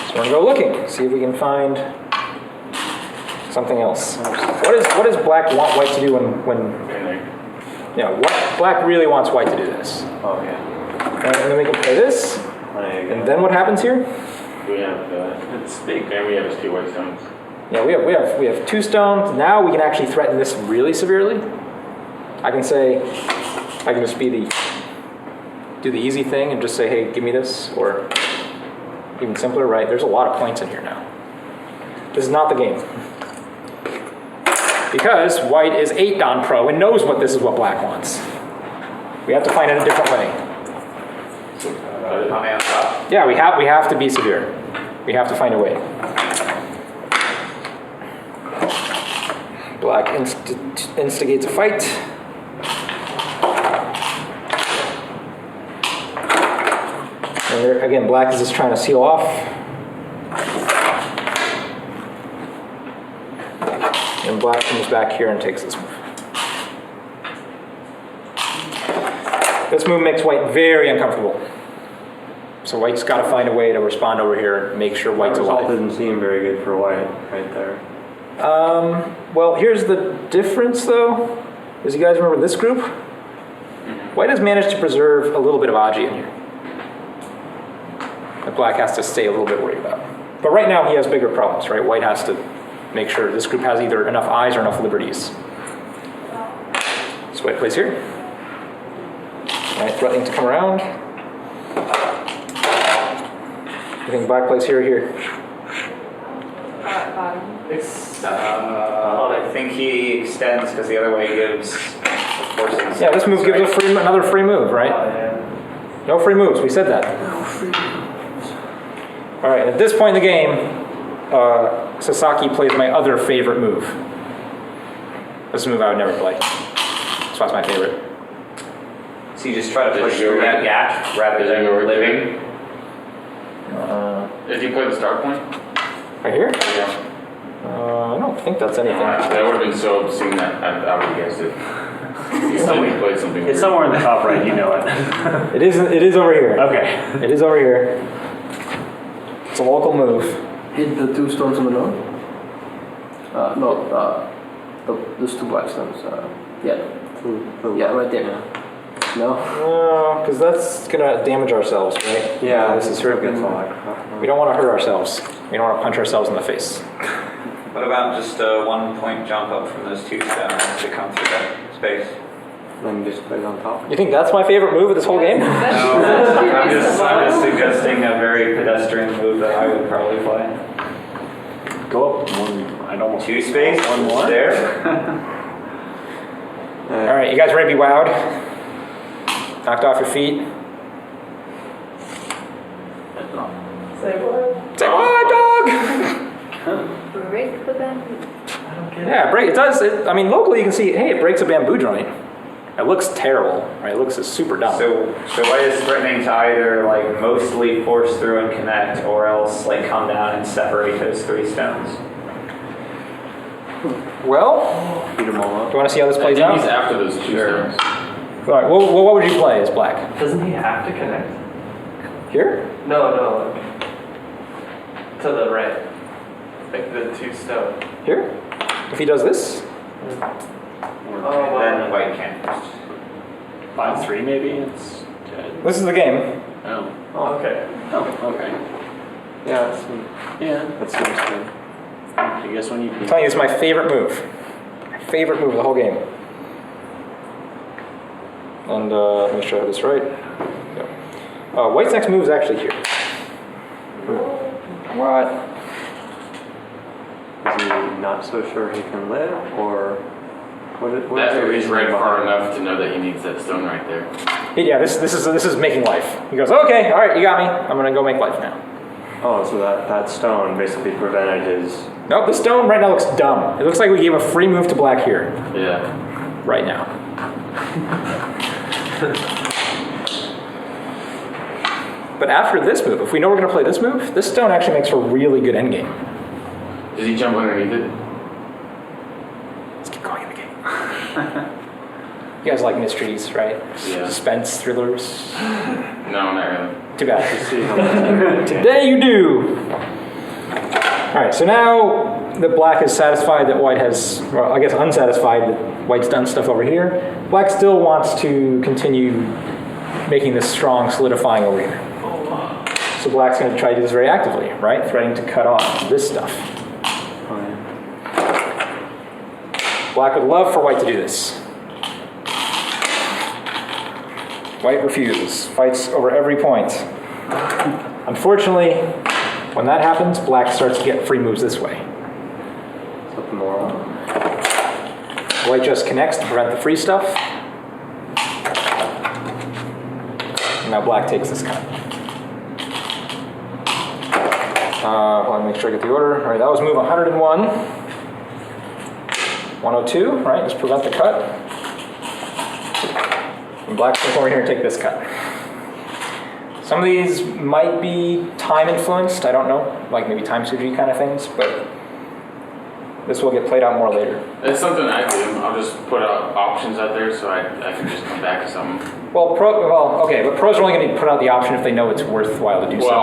So we're going to go looking, see if we can find something else. What does Black want White to do when what Black really wants White to do this? Oh, yeah. And then we can play this. And then what happens here? We have It's big. and we have his 2 white stones. Yeah, we have 2 stones. Now we can actually threaten this really severely. I can just do the easy thing and just say, hey, give me this, or even simpler, right? There's a lot of points in here now. This is not the game. Because White is 8 Don Pro and knows this is what Black wants. We have to find it a different way. On the top. Yeah, we have to be severe. We have to find a way. Black instigates a fight. And there, again, Black is just trying to seal off. And Black comes back here and takes this move. This move makes White very uncomfortable. So white's got to find a way to respond over here and make sure white's That result alive. didn't seem very good for white right there. Well, here's the difference, though. As you guys remember this group, white has managed to preserve a little bit of Aji in here that black has to stay a little bit worried about. But right now he has bigger problems, right? White has to make sure this group has either enough eyes or enough liberties. So white plays here. Right, threatening to come around. I think black plays here or here. Bottom. I think he extends because the other way gives forces. Yeah, this move gives another free move, right? No free moves, we said that. All right, at this point in the game, Sasaki plays my other favorite move. This is a move I would never play. So that's my favorite. So you just try to push through that gap rather than living. If you play the start point? Right here? Yeah. I don't think that's anything. That would have been so obscene that I would have guessed it. Somebody played something It's weird. somewhere in the top right, you know it. It is over here. Okay. It is over here. It's a local move. Hit the 2 stones on the door. Those 2 black stones. Yeah, right there. No. Because that's gonna damage ourselves, right? Yeah, this is hurt. gets all like We don't want to hurt ourselves. We don't want to punch ourselves in the face. What about just a 1 point jump up from those 2 stones to come through that space? Then just put it on top. You think that's my favorite move of this whole game? I'm just suggesting a very pedestrian move that I would probably play. Go up one. I'd almost 2 space, one more. there. All right, you guys ready to be wowed? Knocked off your feet. Say what? Say what, dog? Break the bamboo. Yeah, break. It does. I mean, locally you can see. Hey, it breaks a bamboo joint. It looks terrible, right? It looks super dumb. So white is threatening to either like mostly force through and connect, or else like come down and separate those 3 stones. Well, Beat them all do up. you want to see how this I plays think he's out? after those 2 stones. All right. Well, what would you play as black? Doesn't he have to connect? Here? No, to the right. Like the 2 stone. Here? If he does this? Oh, Then white can't. 5-3 maybe. It's dead. This is the game. Oh. Okay. Oh. Okay. Yeah, Yeah. that seems good. I guess when you. I'm telling you, it's my favorite move. My favorite move of the whole game. And let me show you this right. Yeah. White's next move is actually here. What? Is he not so sure he can live, or what is That's the where he's reason read far behind it? enough to know that he needs that stone right there. Yeah, this is making life. He goes, okay, all right, you got me. I'm gonna go make life now. Oh, so that stone basically prevented his. Nope, this stone right now looks dumb. It looks like we gave a free move to black here, Yeah. right now. But after this move, if we know we're gonna play this move, this stone actually makes for a really good endgame. Does he jump underneath it? Let's keep going in the game. You guys like mysteries, right? Yeah. Suspense thrillers. No, not really. Too bad. See how much. Today you do. All right, so now that black is satisfied that white has, well, I guess unsatisfied that white's done stuff over here, black still wants to continue making this strong solidifying over here. So black's going to try to do this very actively, right? Threatening to cut off this stuff. Black would love for white to do this. White refuses, fights over every point. Unfortunately, when that happens, black starts to get free moves this way. Something more. White just connects to prevent the free stuff. And now black takes this cut. Let me make sure I get the order. All right, that was move 101. 102, right? Just prevent the cut. And black's gonna come over here and take this cut. Some of these might be time influenced, I don't know, like maybe time suji kind of things, but This will get played out more later. It's something I do. I'll just put out options out there so I can just come back to something. Well, okay, but pros are only going to put out the option if they know it's worthwhile to do so. Well,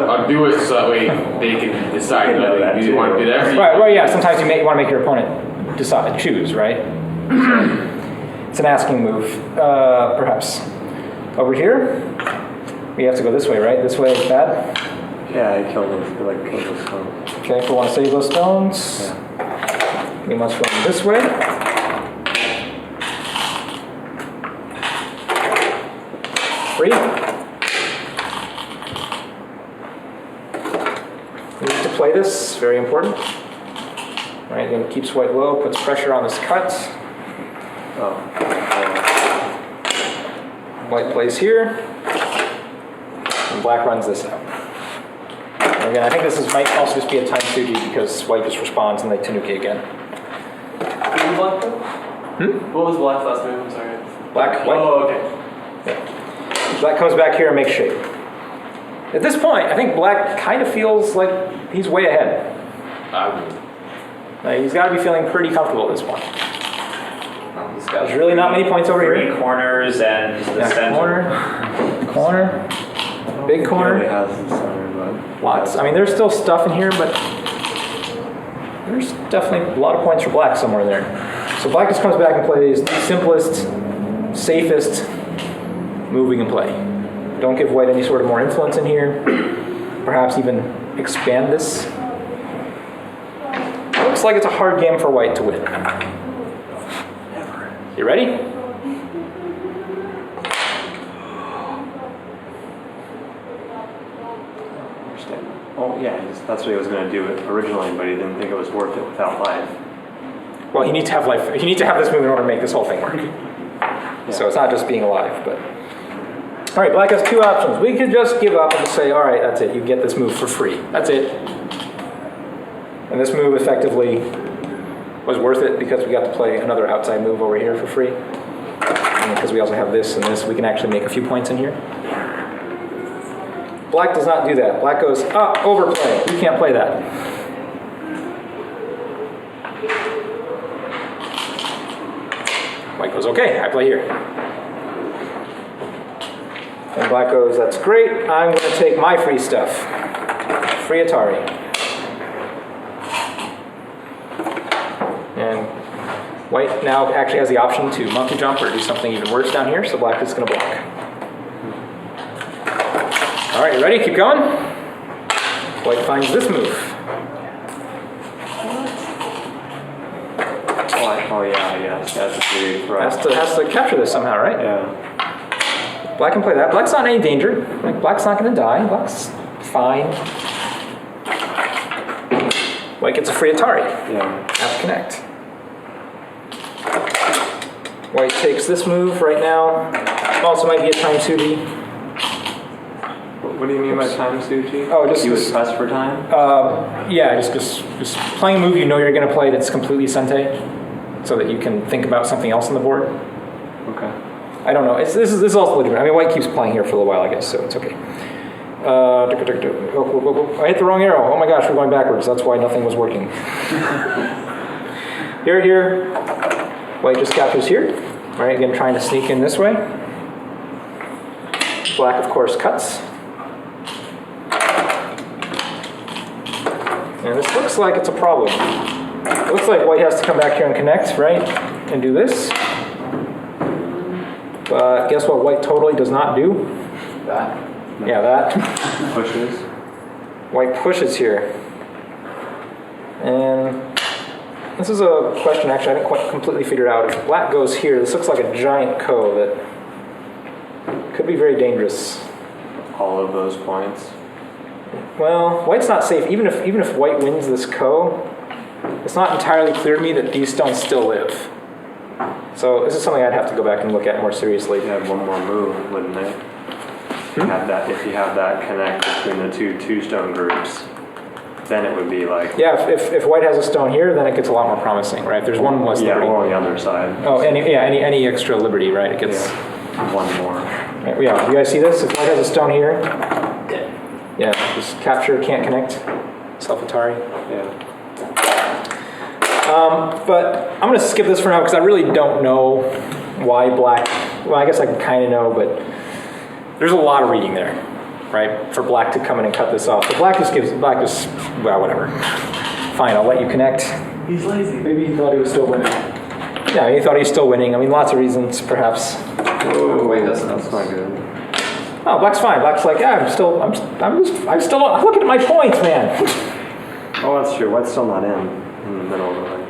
I'll do it so that way they can decide whether you want to do that. Right, well, yeah, sometimes you want to make your opponent choose, right? It's an asking move, perhaps. Over here, we have to go this way, right? This way is bad? Yeah, I killed those stones. Okay, if we want to save those stones, Yeah. we must run this way. Free. We need to play this, very important. Right, again, keeps white low, puts pressure on this cut. Oh. White plays here, and black runs this out. And again, I think this might also just be a time Suji because white just responds and they Tanuki again. What was black though? What was black's last move? I'm sorry. Black, white. Oh, okay. Black comes back here and makes shape. At this point, I think black kind of feels like he's way ahead. He's got to be feeling pretty comfortable at this point. He's got There's really not many points over three here. corners and the center. Corner, big He corner. only has the center, but Lots. I mean, there's still stuff in here, but there's definitely a lot of points for black somewhere there. So black just comes back and plays the simplest, safest move we can play. Don't give white any sort of more influence in here. Perhaps even expand this. Looks like it's a hard game for white to win. You ready? oh yeah, that's what he was going to do originally, but he didn't think it was worth it without life. Well, you need to have life. You need to have this move in order to make this whole thing work. So it's not just being alive, but. All right, black has two options. We could just give up and say, all right, that's it. You get this move for free. That's it. And this move effectively was worth it because we got to play another outside move over here for free. And because we also have this and this, we can actually make a few points in here. Black does not do that. Black goes, overplay. You can't play that. White goes, okay, I play here. And black goes, that's great. I'm going to take my free stuff. Free Atari. And white now actually has the option to monkey jump or do something even worse down here, so black is going to block. All right, you ready? Keep going. White finds this move. Oh yeah, yes, that's a pretty threat. Has to capture this somehow, right? Yeah. Black can play that. Black's not in any danger. Like, black's not going to die. Black's fine. White gets a free Atari. Yeah. Have to connect. White takes this move right now. Also might be a time Suji. What do you mean by time, Suji? Oh, just you would press for time? Yeah, just playing a move you know you're going to play that's completely sente, so that you can think about something else on the board. Okay. I don't know. This is also legitimate. I mean, white keeps playing here for a little while, I guess, so it's okay. I hit the wrong arrow. Oh my gosh, we're going backwards. That's why nothing was working. Here. White just captures here. Right, again, trying to sneak in this way. Black, of course, cuts. And this looks like it's a problem. It looks like white has to come back here and connect, right? And do this. But guess what white totally does not do? That. Yeah, that. Pushes. White pushes here. And this is a question actually I didn't quite completely figure out. If black goes here, this looks like a giant ko that could be very dangerous. All of those points. Well, white's not safe. Even if white wins this ko, it's not entirely clear to me that these stones still live. So this is something I'd have to go back and look at more seriously. You have one more move, wouldn't they? If you have that connect between the two stone groups, then it would be like. Yeah, if white has a stone here, then it gets a lot more promising, right? If there's one less liberty. Yeah, or on the other side. Oh, any extra liberty, right? It gets one more. Right, yeah, you guys see this? If white has a stone here, yeah, just capture, can't connect, self Atari. Yeah. But I'm going to skip this for now because I really don't know why black. Well, I guess I can kind of know, but there's a lot of reading there, right? For black to come in and cut this off. So black just, well, whatever. Fine, I'll let you connect. He's lazy. Maybe he thought he was still winning. Yeah, he thought he was still winning. I mean, lots of reasons, perhaps. White doesn't. That's not good. Oh, black's fine. Black's like, yeah, I'm still looking at my points, man. Oh, that's true. White's still not in the middle of the line.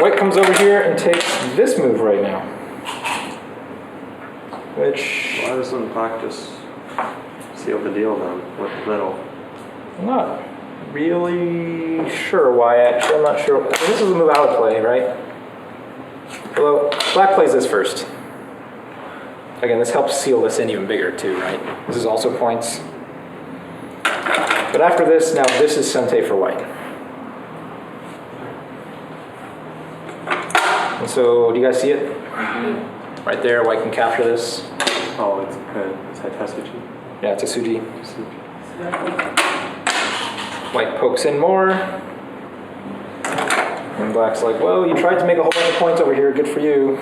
White comes over here and takes this move right now. Which, Why doesn't black just seal the deal then with the middle? I'm not really sure why, actually. I'm not sure. I mean, this is a move I would play, right? Although, black plays this first. Again, this helps seal this in even bigger too, right? This is also points. But after this, now this is Sente for white. And so, do you guys see it? Right there, white can capture this. Oh, it's good. It's Tadashi. Yeah, it's a Suji. White pokes in more. And black's like, well, you tried to make a whole bunch of points over here, good for you.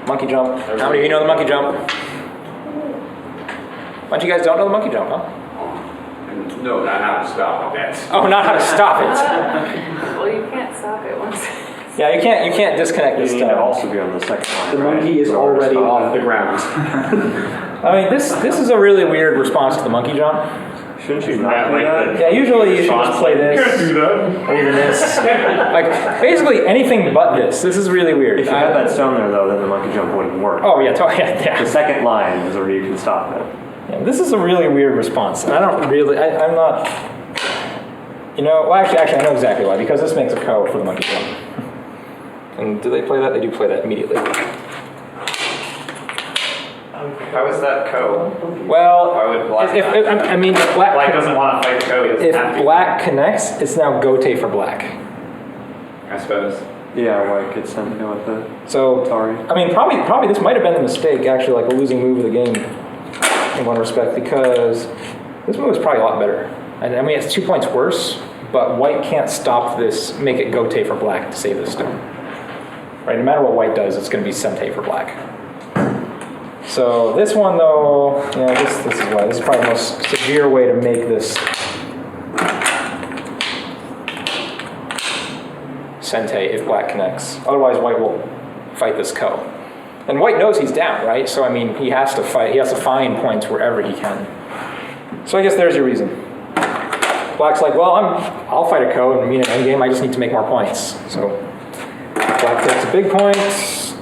Monkey jump. How many of you know the monkey jump? A bunch of you guys don't know the monkey jump, huh? No, not how to stop it. Oh, not how to stop it. Well, you can't stop it once. Yeah, you can't disconnect this You need to stuff. also be on the second line. The right? monkey is In order to already stop off it. the ground. I mean, this is a really weird response to the monkey jump. Shouldn't you Isn't not that play like that? Yeah, usually you should just play this. do that. Or even this. Like, basically anything but this. This is really weird. If you had that stone there, though, then the monkey jump wouldn't work. Oh, yeah, yeah. The second line is where you can stop it. Yeah, this is a really weird response. And I don't really, I'm not, you know, well, actually, I know exactly why. Because this makes a ko for the monkey jump. And do they play that? They do play that immediately. How is that ko? Well, Why would black if I mean, if Black black doesn't want to fight ko, he doesn't have if to. black connects, it's now gote for black. I suppose. Yeah, white gets sent to go with the So, Sorry. I mean, probably this might have been a mistake, actually, like a losing move of the game in one respect, because this move is probably a lot better. And I mean, it's 2 points worse, but white can't stop this, make it gote for black to save this stone. Right? No matter what white does, it's going to be sente for black. So this one, though, yeah, this is why. This is probably the most severe way to make this sente if black connects. Otherwise, white will fight this ko. And white knows he's down, right? So I mean, he has to fight. He has to find points wherever he can. So I guess there's your reason. Black's like, well, I'll fight a ko and mean an endgame. I just need to make more points. So black takes a big point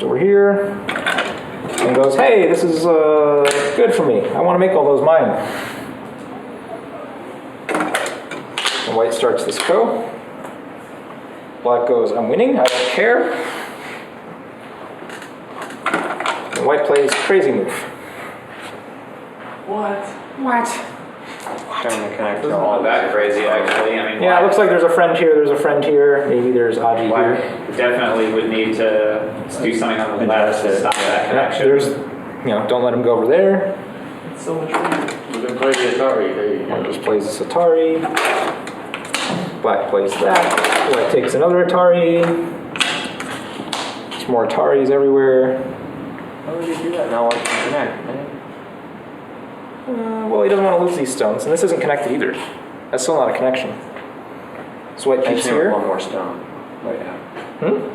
over here and goes, hey, this is good for me. I want to make all those mine. And white starts this ko. Black goes, I'm winning, I don't care. And white plays crazy move. What? trying to connect to Not all that crazy, actually. I mean, Yeah, it looks like there's a friend here, maybe there's Aji Black here. definitely would need to do something on the left to stop that connection. There's, don't let him go over there. It's so much fun. We can play the Atari. There you White go. just plays this Atari. Black plays that. White takes another Atari. There's more Ataris everywhere. How would you do that? Now I can connect, man. Well, he doesn't want to lose these stones, and this isn't connected either. That's still not a connection. So white I keeps just mean with here. one more stone. Like, yeah.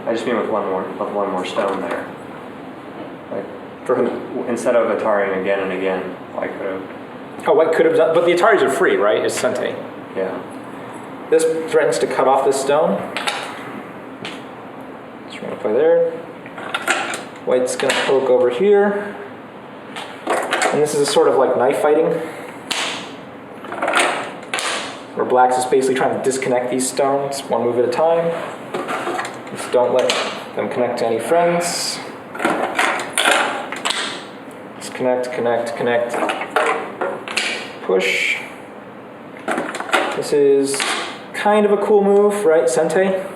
I just mean with one more stone there. Like, For who? instead of Atari again and again, I could have. Oh, white could have done, but the Ataris are free, right? It's Sente. Yeah. This threatens to cut off this stone. So we're going to play there. White's going to poke over here. And this is a sort of like knife fighting, where black's is basically trying to disconnect these stones one move at a time. Just don't let them connect to any friends. Just connect. Push. This is kind of a cool move, right? Sente.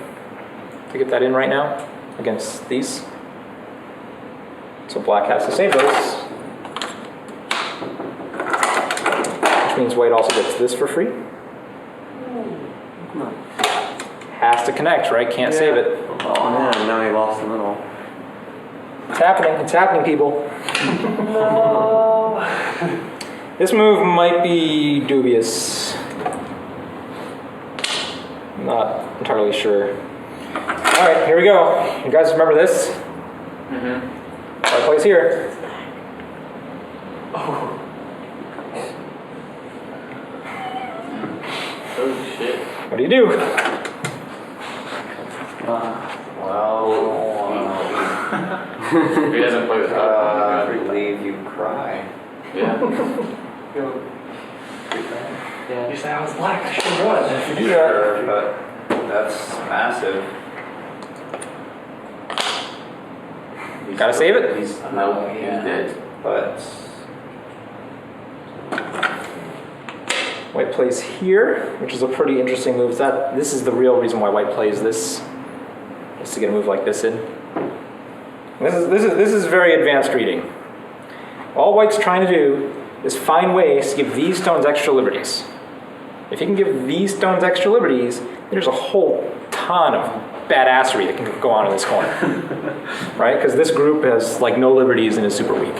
To get that in right now against these. So black has to save those. Which means white also gets this for free. Has to connect, right? Can't save it. Oh man, now he lost the middle. It's happening. It's happening, people. No. This move might be dubious. I'm not entirely sure. All right, here we go. You guys remember this? Mm-hmm. White plays here. Oh shit. What do you do? Well, He doesn't play the I top. believe you cry. Yeah. Yeah. You said I was black. I should have won. You do that. Sure, but that's massive. Gotta save it. He's Oh, no, yeah. he's dead. But White plays here, which is a pretty interesting move. This is the real reason why White plays this, is to get a move like this in. This is very advanced reading. All White's trying to do is find ways to give these stones extra liberties. If you can give these stones extra liberties, there's a whole ton of badassery that can go on in this corner, right? Because this group has like no liberties and is super weak.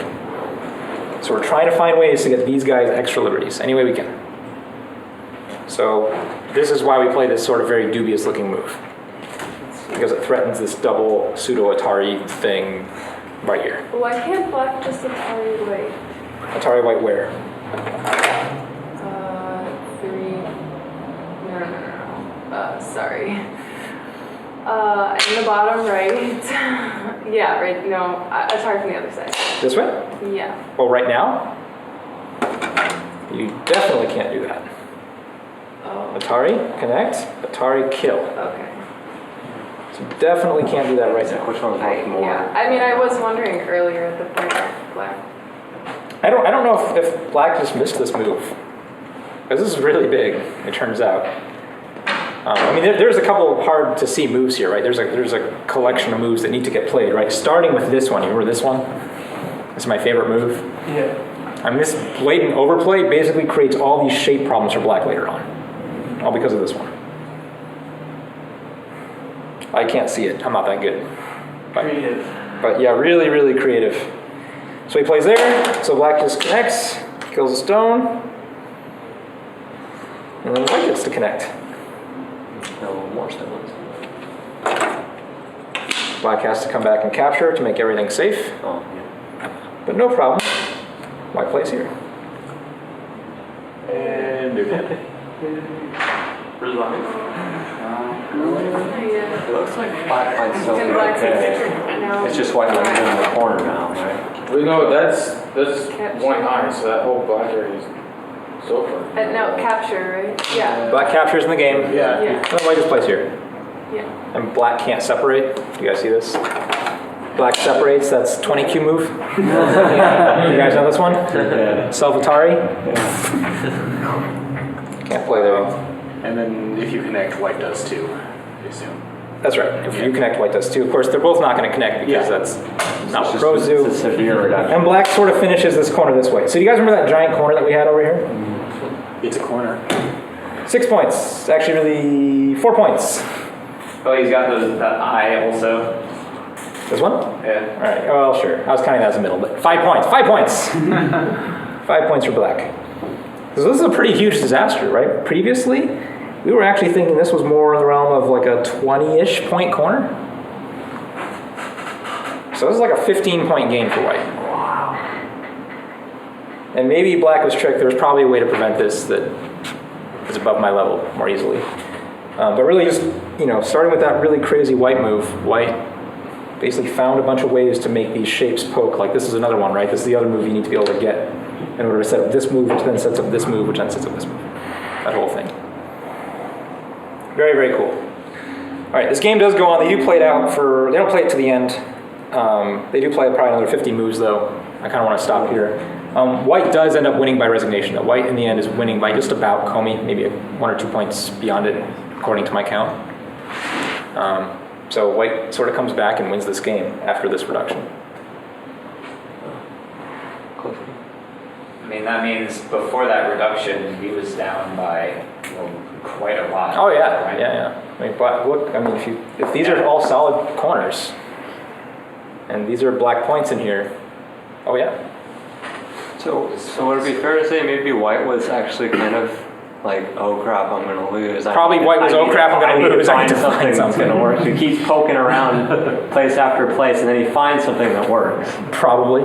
So we're trying to find ways to get these guys extra liberties any way we can. So this is why we play this sort of very dubious looking move, because it threatens this double pseudo Atari thing right here. Why can't black just Atari white? Atari white where? 3. No. Sorry. In the bottom right. Yeah, right. No, Atari from the other side. This way? Yeah. Well, right now, you definitely can't do that. Oh. Atari, connect. Atari, kill. Okay. So you definitely can't do that right now. Which one's worth more? Yeah. I mean, I was wondering earlier at the point of black. I don't know if black just missed this move, because this is really big. It turns out. I mean, there's a couple of hard to see moves here, right? There's a collection of moves that need to get played, right? Starting with this one. You remember this one? This is my favorite move. Yeah. I mean, this blatant overplay basically creates all these shape problems for black later on, all because of this one. I can't see it. I'm not that good. Creative. But yeah, really, really creative. So he plays there. So black just connects, kills a stone, and then white gets to connect. No more stones. Black has to come back and capture to make everything safe, Oh, yeah. but no problem. White plays here. And do that. Yeah. It looks like black might still And be black's okay. no. It's just white might be in the corner now, right? We know that's Capture. one eye, so that whole black area is so far. No, capture, right? Yeah. Black captures in the game, Yeah. Yeah. and then white just plays here. Yeah. And black can't separate. Do you guys see this? Black separates, that's 20Q move. You guys know this one? Yeah. Self-Atari? Can't play there. And then if you connect, white does too, I assume. That's right. If you connect, white does too. Of course, they're both not going to connect because Yeah. that's not what It's pros just- do. It's a severe reduction. And black sort of finishes this corner this way. So do you guys remember that giant corner that we had over here? It's a corner. 6 points. Actually, really 4 points. Oh, he's got that eye also. This one? Yeah. All right. Well, sure. I was counting that as a middle, but 5 points. 5 points. 5 points for black. So this is a pretty huge disaster, right? Previously, we were actually thinking this was more in the realm of like a 20-ish point corner. So this is like a 15-point gain for white. Wow. And maybe black was tricked. There was probably a way to prevent this that is above my level more easily. But really just, starting with that really crazy white move, white basically found a bunch of ways to make these shapes poke. Like this is another one, right? This is the other move you need to be able to get in order to set up this move, which then sets up this move, which then sets up this move. That whole thing. Very, very cool. All right, this game does go on. They do play it out they don't play it to the end. They do play probably another 50 moves though. I kind of want to stop here. White does end up winning by resignation though. White in the end is winning by just about Comey, maybe 1 or 2 points beyond it, according to my count. So white sort of comes back and wins this game after this reduction. I mean, that means before that reduction, he was down by quite a lot. Oh yeah, right? yeah. I mean, black. Look, I mean, if these are all solid corners, and these are black points in here, oh yeah. So would it be fair to say maybe white was actually kind of like, oh crap, I'm gonna lose. Probably white was, oh crap, I'm gonna lose. I need to find that's something. gonna work. He keeps poking around place after place, and then he finds something that works, Probably.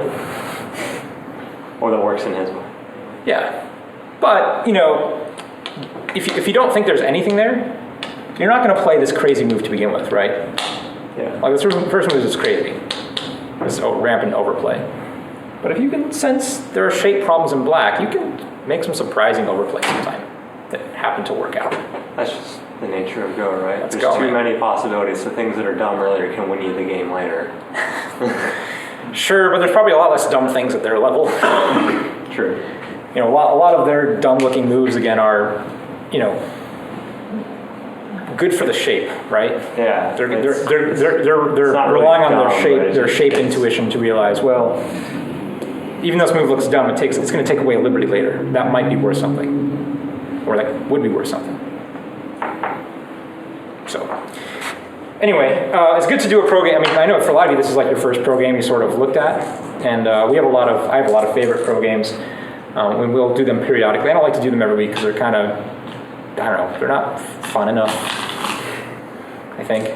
or that works in his way. Yeah. But, you know, if you don't think there's anything there, you're not going to play this crazy move to begin with, right? Yeah. Like, this first move is crazy. This rampant overplay. But if you can sense there are shape problems in black, you can make some surprising overplays sometime that happen to work out. That's just the nature of Go, right? Let's There's go, too man. many possibilities, so things that are dumb earlier can win you the game later. Sure, but there's probably a lot less dumb things at their level. True. You know, a lot of their dumb-looking moves, again, are, you know, good for the shape, right? Yeah. They're it's not really relying on dumb, but it's their just- shape intuition to realize, well, even though this move looks dumb, it's going to take away a liberty later. That might be worth something, or that would be worth something. So, anyway, it's good to do a pro game. I mean, I know for a lot of you, this is like your first pro game you sort of looked at, and I have a lot of favorite pro games. We'll do them periodically. I don't like to do them every week because they're kind of, I don't know, they're not fun enough, I think.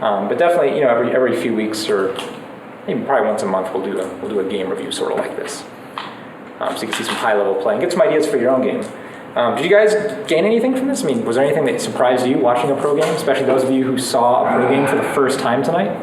But definitely, you know, every few weeks or maybe probably once a month, we'll do a game review sort of like this. So you can see some high level play and get some ideas for your own game. Did you guys gain anything from this? I mean, was there anything that surprised you watching a pro game, especially those of you who saw a pro game for the first time tonight?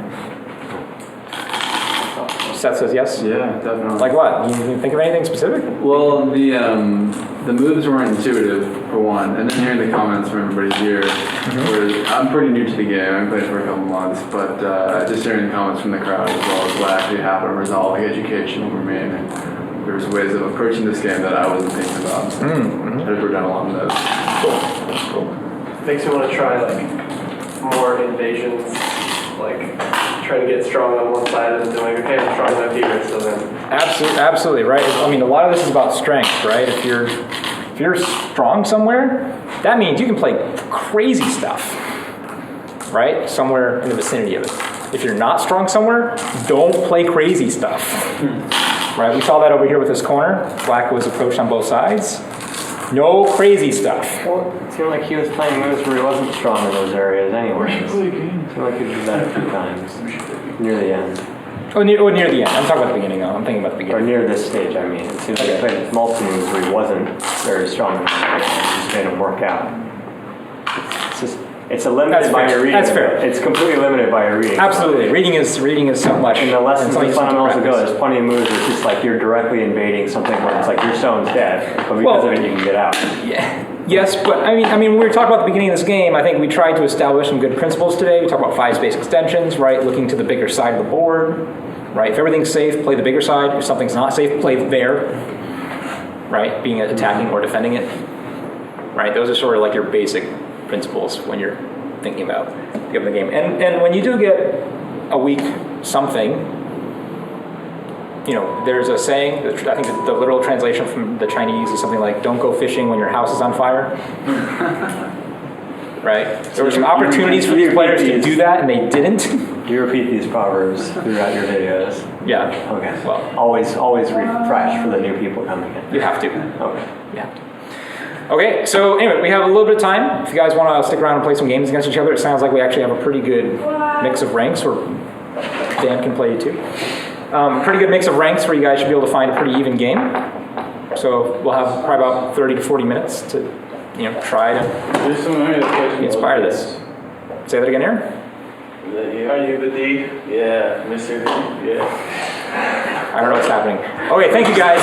Seth says yes? Yeah, definitely. Like what? You didn't think of anything specific? Well, the moves weren't intuitive, for one, and then hearing the comments from everybody here, where I'm pretty new to the game, I haven't played for a couple months, but just hearing the comments from the crowd as well as what actually happened to resolve the education over me, and there's ways of approaching this game that I wasn't thinking about. So I just wrote down along those. Cool. Makes me want to try like more invasions, like trying to get strong on one side and then like, okay, I'm strong enough here, so then. Absolutely, right? I mean, a lot of this is about strength, right? If you're strong somewhere, that means you can play crazy stuff, right? Somewhere in the vicinity of it. If you're not strong somewhere, don't play crazy stuff, right? We saw that over here with this corner. Black was approached on both sides. No crazy stuff. Well, it seemed like he was playing moves where he wasn't strong in those areas anyway. It seemed like he did that a few times. Near the end. Oh, near the end. I'm talking about the beginning, though. I'm thinking about the Or beginning. near this stage, I mean. It seems like he played multiple moves where he wasn't very strong in those areas. It just made him work out. It's limited by your reading. That's fair. It's completely limited by your reading. Absolutely. Reading is so much. In the lessons and of something fundamentals to ago, practice. there's plenty of moves where it's just like you're directly invading something where it's like your stone's dead, but because of it you can get out. Yeah. Yes, but I mean, when we were talking about the beginning of this game, I think we tried to establish some good principles today. We talked about 5 space extensions, right? Looking to the bigger side of the board, right? If everything's safe, play the bigger side. If something's not safe, play there, right? Being attacking or defending it, right? Those are sort of like your basic principles when you're thinking about giving the game. And when you do get a weak something, you know, there's a saying, I think the literal translation from the Chinese is something like, don't go fishing when your house is on fire. Right? There were some opportunities for these players to do that, and they didn't. Do you repeat these proverbs throughout your videos? Yeah. Okay. Well, always refresh for the new people coming in. You have to. Okay. You have to. Okay, so anyway, we have a little bit of time. If you guys want to stick around and play some games against each other, it sounds like we actually have a pretty good mix of ranks where Dan can play you too. Pretty good mix of ranks where you guys should be able to find a pretty even game. So we'll have probably about 30 to 40 minutes to, you know, try to inspire this. Say that again here. Are you the D? Yeah, Mr. D. Yeah. I don't know what's happening. Okay, thank you guys.